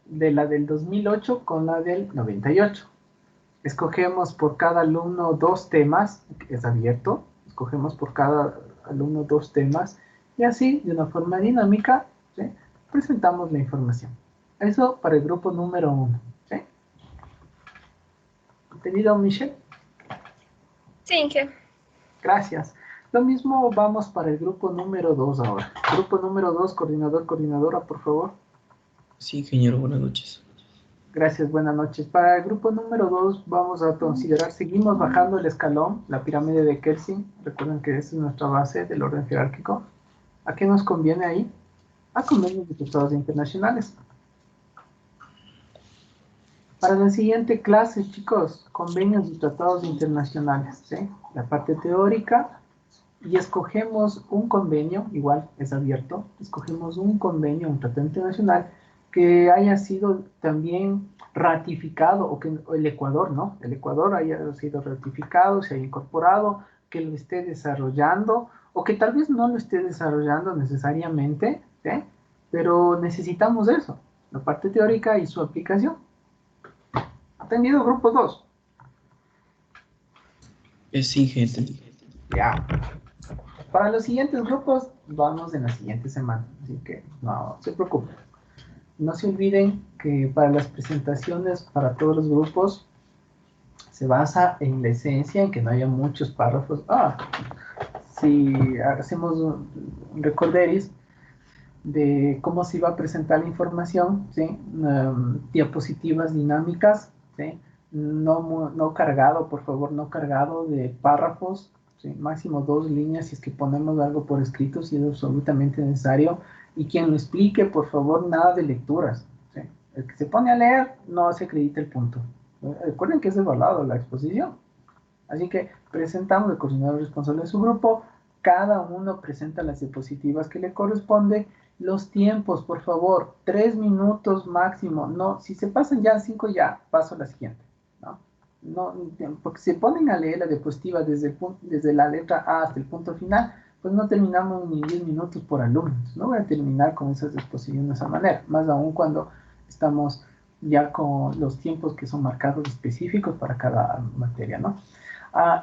de la del 2008 con la del 98. Escogemos por cada alumno 2 temas, es abierto, escogemos por cada alumno 2 temas y así, de una forma dinámica, ¿sí?, presentamos la información. Eso para el grupo número 1. ¿Sí? ¿Entendido, Michelle? Sí, Inge. Gracias. Lo mismo vamos para el grupo número 2 ahora. Grupo número 2, coordinador, coordinadora, por favor. Sí, ingeniero, buenas noches. Gracias, buenas noches. Para el grupo número 2 vamos a considerar, seguimos bajando el escalón, la pirámide de Kelsen. Recuerden que esa es nuestra base del orden jerárquico. ¿A qué nos conviene ahí? A convenios de tratados internacionales. Para la siguiente clase, chicos, convenios y tratados internacionales, ¿sí? La parte teórica, y escogemos un convenio, igual es abierto, escogemos un convenio, un tratado internacional que haya sido también ratificado, o que el Ecuador, ¿no? El Ecuador haya sido ratificado, se haya incorporado, que lo esté desarrollando, o que tal vez no lo esté desarrollando necesariamente, ¿sí? Pero necesitamos eso, la parte teórica y su aplicación. ¿Entendido, grupo 2? Sí, gente. Ya. Para los siguientes grupos, vamos en la siguiente semana, así que no se preocupen. No se olviden que para las presentaciones, para todos los grupos, se basa en la esencia, en que no haya muchos párrafos. Si hacemos un recorderis de cómo se iba a presentar la información, ¿sí? Diapositivas dinámicas, ¿sí? No cargado, por favor, no cargado de párrafos, ¿sí? Máximo 2 líneas si es que ponemos algo por escrito, si es absolutamente necesario. Y quien lo explique, por favor, nada de lecturas, ¿sí? El que se pone a leer no se acredita el punto. Recuerden que es evaluado la exposición. Así que presentamos el coordinador responsable de su grupo, cada uno presenta las diapositivas que le corresponde. Los tiempos, por favor, 3 minutos máximo. No, si se pasan ya 5, ya paso a la siguiente. No, porque se ponen a leer la diapositiva desde la letra A hasta el punto final, pues no terminamos ni 10 minutos por alumno. No voy a terminar con esas exposiciones de esa manera, más aún cuando estamos ya con los tiempos que son marcados específicos para cada materia, ¿no?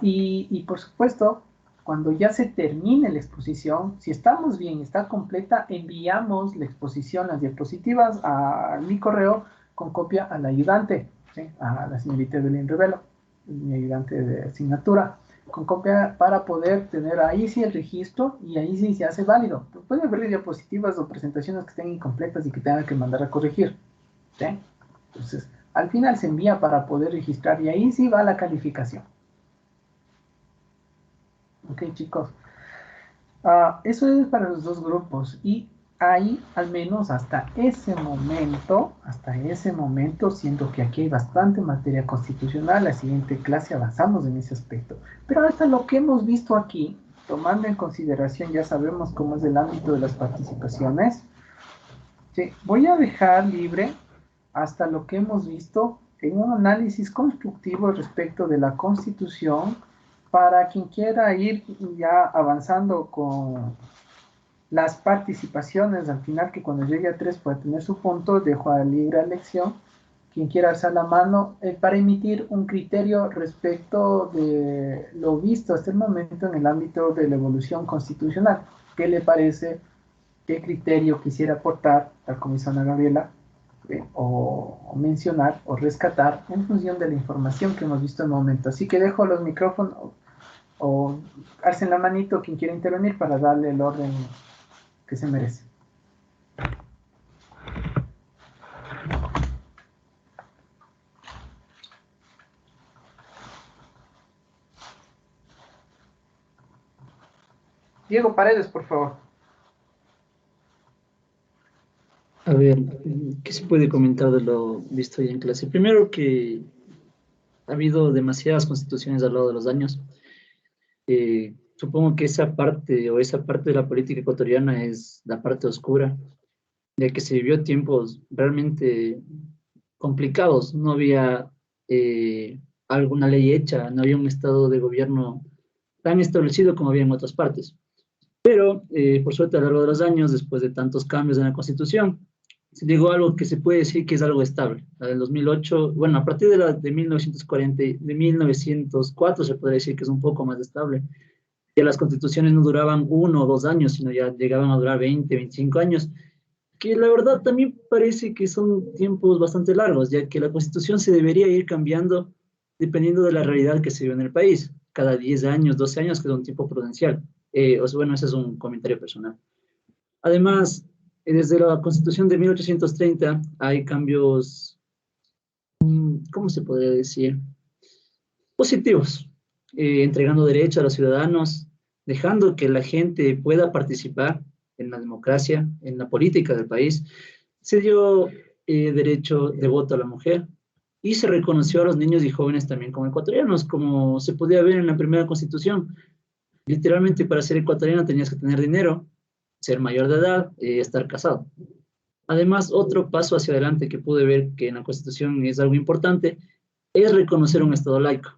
Y por supuesto, cuando ya se termine la exposición, si estamos bien, está completa, enviamos la exposición, las diapositivas a mi correo con copia al ayudante, ¿sí? A la señorita Evelyn Revelo, mi ayudante de asignatura, con copia para poder tener ahí sí el registro y ahí sí se hace válido. Puede haber diapositivas o presentaciones que estén incompletas y que tengan que mandar a corregir, ¿sí? Entonces, al final se envía para poder registrar y ahí sí va la calificación. Ok, chicos. Eso es para los dos grupos y ahí, al menos hasta ese momento, siento que aquí hay bastante materia constitucional, la siguiente clase avanzamos en ese aspecto. Pero hasta lo que hemos visto aquí, tomando en consideración, ya sabemos cómo es el ámbito de las participaciones, ¿sí? Voy a dejar libre hasta lo que hemos visto en un análisis constructivo respecto de la Constitución para quien quiera ir ya avanzando con las participaciones al final, que cuando llegue a 3 pueda tener su punto, dejo a libre elección quien quiera alzar la mano para emitir un criterio respecto de lo visto hasta el momento en el ámbito de la evolución constitucional. ¿Qué le parece? ¿Qué criterio quisiera aportar, tal como hizo Ana Gabriela, o mencionar o rescatar en función de la información que hemos visto en el momento? Así que dejo los micrófonos o alcen la manito quien quiera intervenir para darle el orden que se merece. Diego Paredes, por favor. A ver, ¿qué se puede comentar de lo visto hoy en clase? Primero que ha habido demasiadas constituciones a lo largo de los años. Supongo que esa parte de la política ecuatoriana es la parte oscura, ya que se vivió tiempos realmente complicados. No había alguna ley hecha, no había un estado de gobierno tan establecido como había en otras partes. Pero, por suerte, a lo largo de los años, después de tantos cambios en la Constitución, se llegó a algo que se puede decir que es algo estable. La del 2008, bueno, a partir de 1940, de 1904 se podría decir que es un poco más estable. Ya las constituciones no duraban 1 o 2 años, sino ya llegaban a durar 20, 25 años, que la verdad también parece que son tiempos bastante largos, ya que la Constitución se debería ir cambiando dependiendo de la realidad que se vive en el país. Cada 10 años, 12 años, que es un tiempo prudencial. Bueno, ese es un comentario personal. Además, desde la Constitución de 1830 hay cambios, ¿cómo se podría decir? Positivos, entregando derechos a los ciudadanos, dejando que la gente pueda participar en la democracia, en la política del país. Se dio derecho de voto a la mujer y se reconoció a los niños y jóvenes también como ecuatorianos, como se podía ver en la primera Constitución. Literalmente, para ser ecuatoriano tenías que tener dinero, ser mayor de edad y estar casado. Además, otro paso hacia adelante que pude ver que en la Constitución es algo importante es reconocer un Estado laico.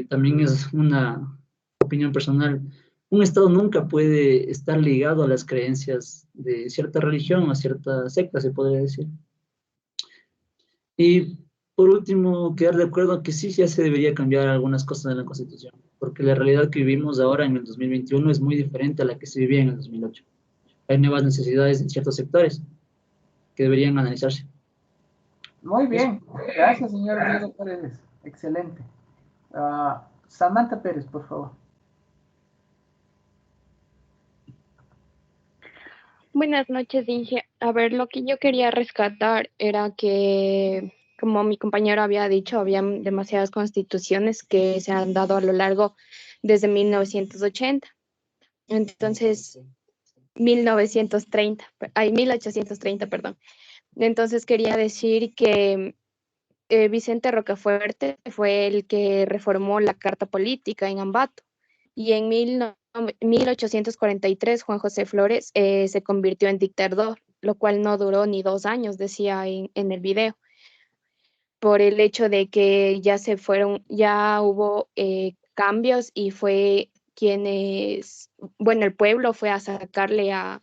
También es una opinión personal. Un Estado nunca puede estar ligado a las creencias de cierta religión o a cierta secta, se podría decir. Y por último, quedar de acuerdo que sí, ya se debería cambiar algunas cosas en la Constitución, porque la realidad que vivimos ahora en el 2021 es muy diferente a la que se vivía en el 2008. Hay nuevas necesidades en ciertos sectores que deberían analizarse. Muy bien, gracias señor Diego Paredes, excelente. Samantha Pérez, por favor. Buenas noches, Inge. A ver, lo que yo quería rescatar era que, como mi compañero había dicho, habían demasiadas constituciones que se han dado a lo largo desde 1980. Entonces, 1830, perdón. Entonces quería decir que Vicente Rocafuerte fue el que reformó la Carta Política en Ambato y en 1843 Juan José Flores se convirtió en dictador, lo cual no duró ni 2 años, decía en el video, por el hecho de que ya hubo cambios y fue el pueblo fue a sacarle a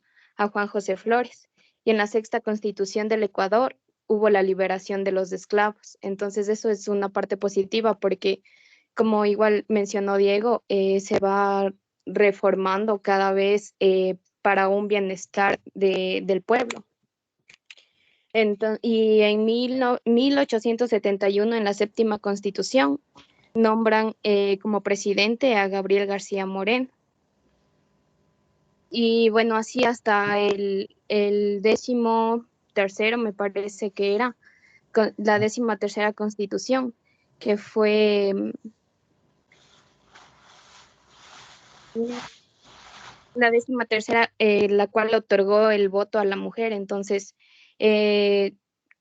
Juan José Flores. Y en la sexta constitución del Ecuador hubo la liberación de los esclavos. Entonces eso es una parte positiva porque, como igual mencionó Diego, se va reformando cada vez para un bienestar del pueblo. Y en 1871, en la séptima constitución, nombran como presidente a Gabriel García Moreno. Y bueno, así hasta el 13º, me parece que era, la 13ª constitución, que fue la 13ª, la cual otorgó el voto a la mujer. Entonces,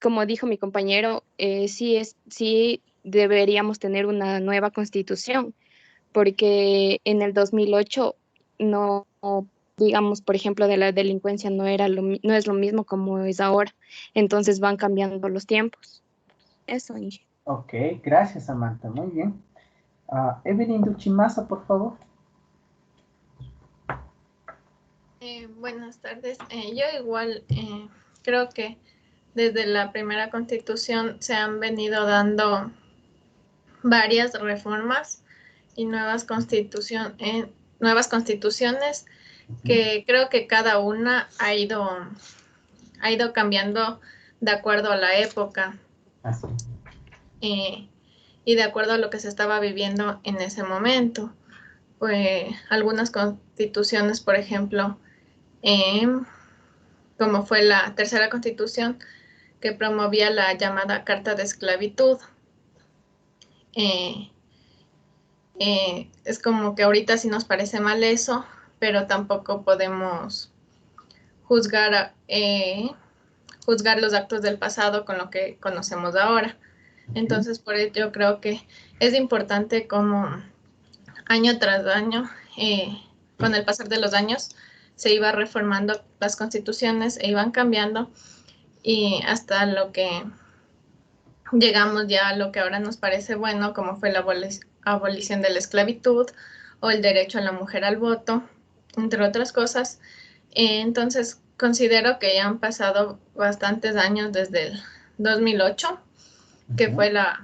como dijo mi compañero, sí deberíamos tener una nueva constitución, porque en el 2008 no, digamos, por ejemplo, de la delincuencia no es lo mismo como es ahora. Entonces van cambiando los tiempos. Eso, Inge. Ok, gracias, Samantha. Muy bien. Evelyn Duchimasa, por favor. Buenas tardes. Yo igual creo que desde la primera constitución se han venido dando varias reformas y nuevas constituciones que creo que cada una ha ido cambiando de acuerdo a la época y de acuerdo a lo que se estaba viviendo en ese momento. Pues algunas constituciones, por ejemplo, como fue la tercera constitución que promovía la llamada Carta de Esclavitud. Es como que ahorita sí nos parece mal eso, pero tampoco podemos juzgar los actos del pasado con lo que conocemos ahora. Entonces, por ello creo que es importante como año tras año, con el pasar de los años, se iba reformando las constituciones e iban cambiando y hasta lo que llegamos ya a lo que ahora nos parece bueno, como fue la abolición de la esclavitud o el derecho a la mujer al voto, entre otras cosas. Entonces, considero que ya han pasado bastantes años desde el 2008, que fue la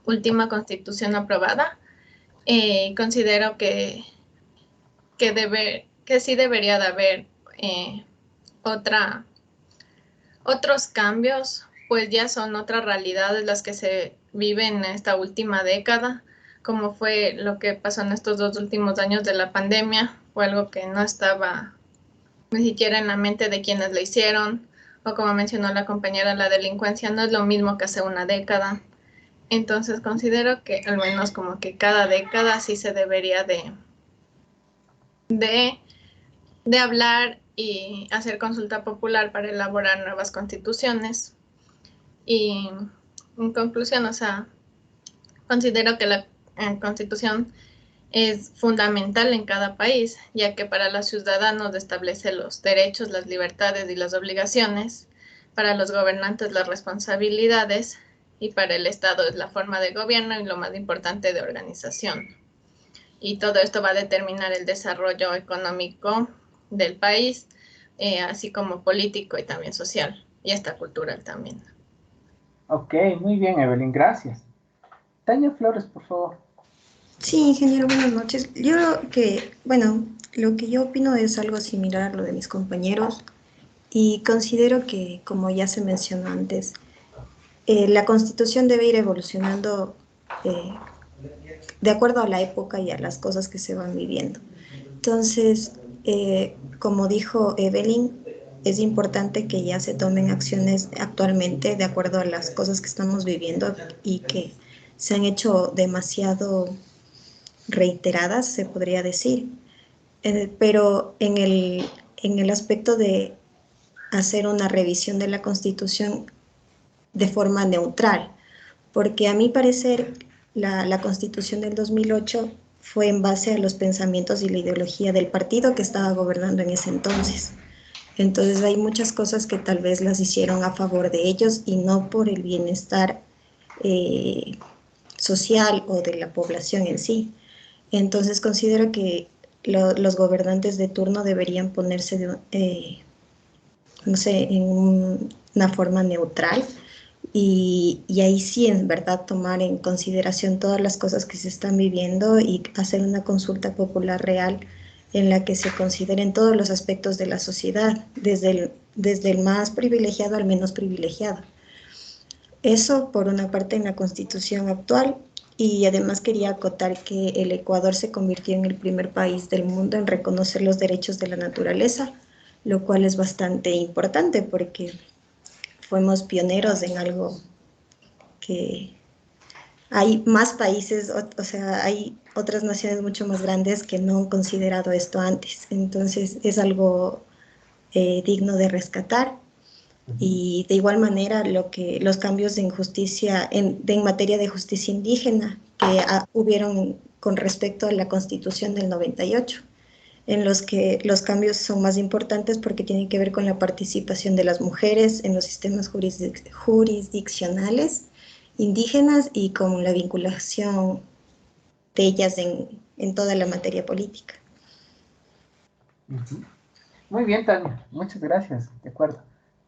última constitución aprobada. Considero que sí debería de haber otros cambios, pues ya son otras realidades las que se viven en esta última década, como fue lo que pasó en estos 2 últimos años de la pandemia. Fue algo que no estaba ni siquiera en la mente de quienes la hicieron, o como mencionó la compañera, la delincuencia no es lo mismo que hace una década. Entonces considero que al menos como que cada década sí se debería de hablar y hacer consulta popular para elaborar nuevas constituciones. Y en conclusión, considero que la constitución es fundamental en cada país, ya que para los ciudadanos establece los derechos, las libertades y las obligaciones, para los gobernantes las responsabilidades, y para el Estado es la forma de gobierno y lo más importante de organización. Y todo esto va a determinar el desarrollo económico del país, así como político y también social, y hasta cultural también. Ok, muy bien, Evelyn, gracias. Tania Flores, por favor. Sí, ingeniero, buenas noches. Lo que yo opino es algo similar a lo de mis compañeros y considero que, como ya se mencionó antes, la Constitución debe ir evolucionando de acuerdo a la época y a las cosas que se van viviendo. Entonces, como dijo Evelyn, es importante que ya se tomen acciones actualmente de acuerdo a las cosas que estamos viviendo y que se han hecho demasiado reiteradas, se podría decir. Pero en el aspecto de hacer una revisión de la Constitución de forma neutral, porque a mi parecer la Constitución del 2008 fue en base a los pensamientos y la ideología del partido que estaba gobernando en ese entonces. Entonces hay muchas cosas que tal vez las hicieron a favor de ellos y no por el bienestar social o de la población en sí. Entonces considero que los gobernantes de turno deberían ponerse no sé, en una forma neutral y ahí sí en verdad tomar en consideración todas las cosas que se están viviendo y hacer una consulta popular real en la que se consideren todos los aspectos de la sociedad, desde el más privilegiado al menos privilegiado. Eso por una parte en la Constitución actual, y además quería acotar que el Ecuador se convirtió en el primer país del mundo en reconocer los derechos de la naturaleza, lo cual es bastante importante porque fuimos pioneros en algo que hay más países, o sea, hay otras naciones mucho más grandes que no han considerado esto antes. Entonces es algo digno de rescatar. Y de igual manera los cambios en justicia, en materia de justicia indígena que hubieron con respecto a la Constitución del 98, en los que los cambios son más importantes porque tienen que ver con la participación de las mujeres en los sistemas jurisdiccionales indígenas y con la vinculación de ellas en toda la materia política. Muy bien, Tania, muchas gracias, de acuerdo.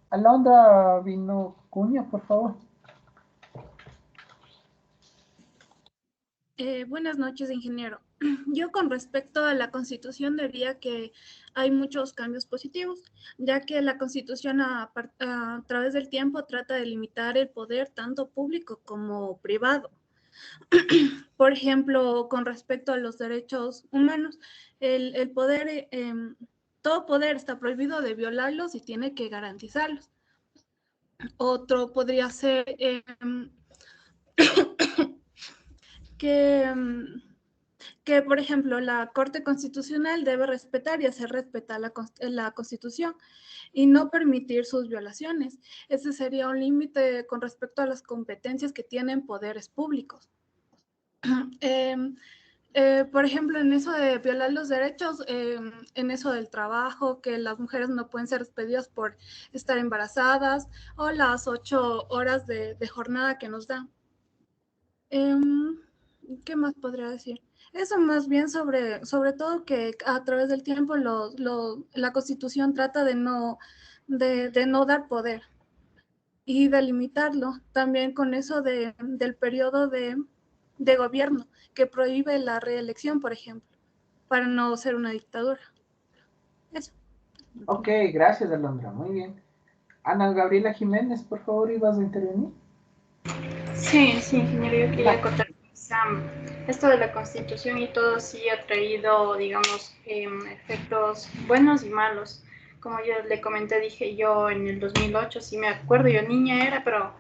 Alondra Vino Cuña, por favor. Buenas noches, ingeniero. Yo con respecto a la Constitución diría que hay muchos cambios positivos, ya que la Constitución a través del tiempo trata de limitar el poder tanto público como privado. Por ejemplo, con respecto a los derechos humanos, el poder, todo poder está prohibido de violarlos y tiene que garantizarlos. Otro podría ser que, por ejemplo, la Corte Constitucional debe respetar y hacer respetar la Constitución y no permitir sus violaciones. Ese sería un límite con respecto a las competencias que tienen poderes públicos. Por ejemplo, en eso de violar los derechos, en eso del trabajo, que las mujeres no pueden ser despedidas por estar embarazadas o las 8 horas de jornada que nos dan. ¿Qué más podría decir? Eso más bien sobre todo que a través del tiempo la Constitución trata de no dar poder y de limitarlo. También con eso del periodo de gobierno, que prohíbe la reelección, por ejemplo, para no ser una dictadura. Eso. Ok, gracias, Alondra, muy bien. Ana Gabriela Jiménez, por favor, ¿ibas a intervenir? Sí, ingeniero, yo quería acotar esto de la Constitución y todo sí ha traído, digamos, efectos buenos y malos. Como yo le comenté, dije yo en el 2008, sí me acuerdo, yo niña era, pero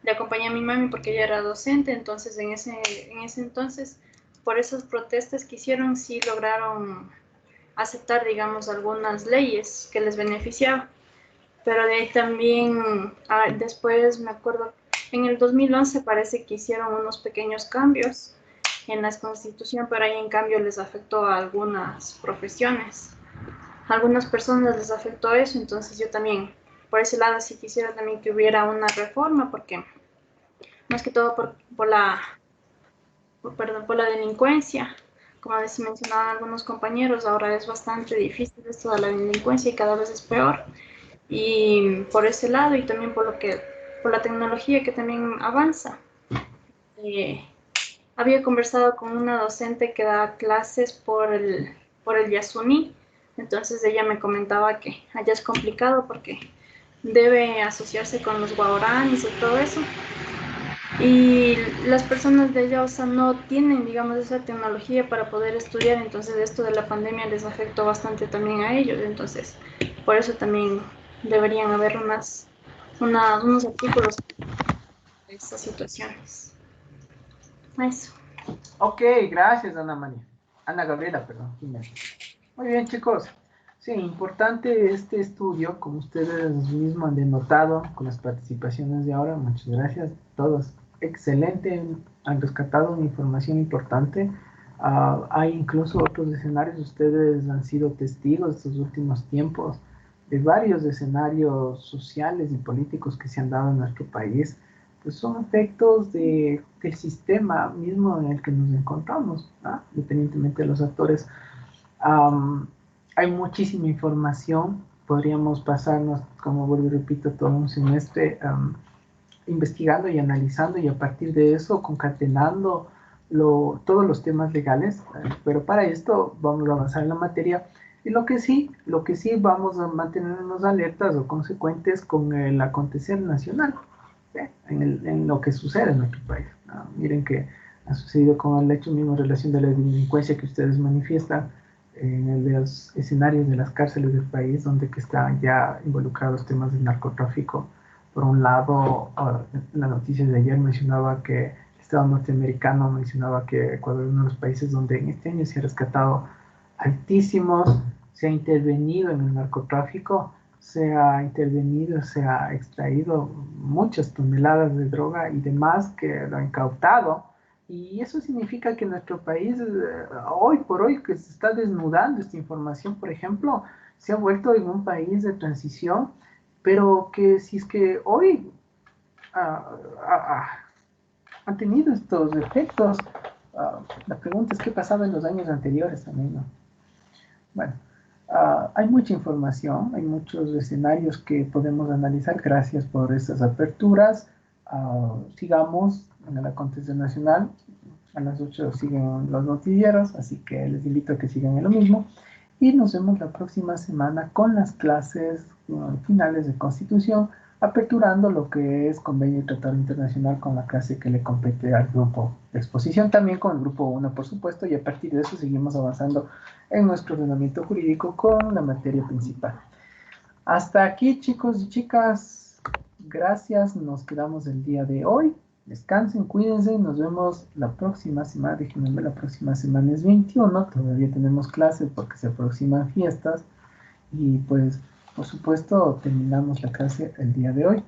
le acompañé a mi mami porque ella era docente, entonces en ese entonces, por esas protestas que hicieron, sí lograron aceptar, digamos, algunas leyes que les beneficiaban. Pero de ahí también, después me acuerdo, en el 2011 parece que hicieron unos pequeños cambios en la Constitución, pero ahí en cambio les afectó a algunas profesiones. A algunas personas les afectó eso, entonces yo también, por ese lado, sí quisiera también que hubiera una reforma, porque más que todo por la delincuencia. Como mencionaban algunos compañeros, ahora es bastante difícil esto de la delincuencia y cada vez es peor. Y por ese lado, y también por la tecnología que también avanza. Había conversado con una docente que da clases por el Yasuní, entonces ella me comentaba que allá es complicado porque debe asociarse con los guaraníes y todo eso. Y las personas de allá, o sea, no tienen, digamos, esa tecnología para poder estudiar, entonces esto de la pandemia les afectó bastante también a ellos, entonces por eso también deberían haber unos artículos de estas situaciones. Eso. Ok, gracias Ana María. Ana Gabriela, perdón. Muy bien, chicos. Sí, importante este estudio, como ustedes mismos han denotado con las participaciones de ahora. Muchas gracias a todos. Excelente, han rescatado una información importante. Hay incluso otros escenarios, ustedes han sido testigos estos últimos tiempos de varios escenarios sociales y políticos que se han dado en nuestro país. Pues son efectos del sistema mismo en el que nos encontramos, ¿no? Independientemente de los actores. Hay muchísima información, podríamos pasarnos, como vuelvo y repito, todo un semestre investigando y analizando, y a partir de eso concatenando todos los temas legales, pero para esto vamos a avanzar en la materia, y lo que sí vamos a mantenernos alertas o consecuentes con el acontecer nacional, en lo que sucede en nuestro país. Miren que ha sucedido con el hecho mismo en relación de la delincuencia que ustedes manifiestan, en los escenarios de las cárceles del país, donde que están ya involucrados temas de narcotráfico. Por un lado, la noticia de ayer mencionaba que el Estado norteamericano mencionaba que Ecuador es uno de los países donde en este año se ha rescatado altísimos, se ha intervenido en el narcotráfico, se ha intervenido, se ha extraído muchas toneladas de droga y demás que lo ha incautado. Y eso significa que nuestro país, hoy por hoy, que se está desnudando esta información, por ejemplo, se ha vuelto en un país de transición, pero que si es que hoy han tenido estos efectos, la pregunta es qué pasaba en los años anteriores también, ¿no? Bueno, hay mucha información, hay muchos escenarios que podemos analizar. Gracias por estas aperturas. Sigamos en el acontecer nacional. A las 8 siguen los noticieros, así que les invito a que sigan en lo mismo. Y nos vemos la próxima semana con las clases finales de Constitución, aperturando lo que es convenio y tratado internacional con la clase que le compete al grupo de exposición, también con el grupo 1, por supuesto, y a partir de eso seguimos avanzando en nuestro ordenamiento jurídico con la materia principal. Hasta aquí, chicos y chicas. Gracias, nos quedamos el día de hoy. Descansen, cuídense, nos vemos la próxima semana. Déjenme ver, la próxima semana es 21, todavía tenemos clases porque se aproximan fiestas. Y pues, por supuesto, terminamos la clase el día de hoy.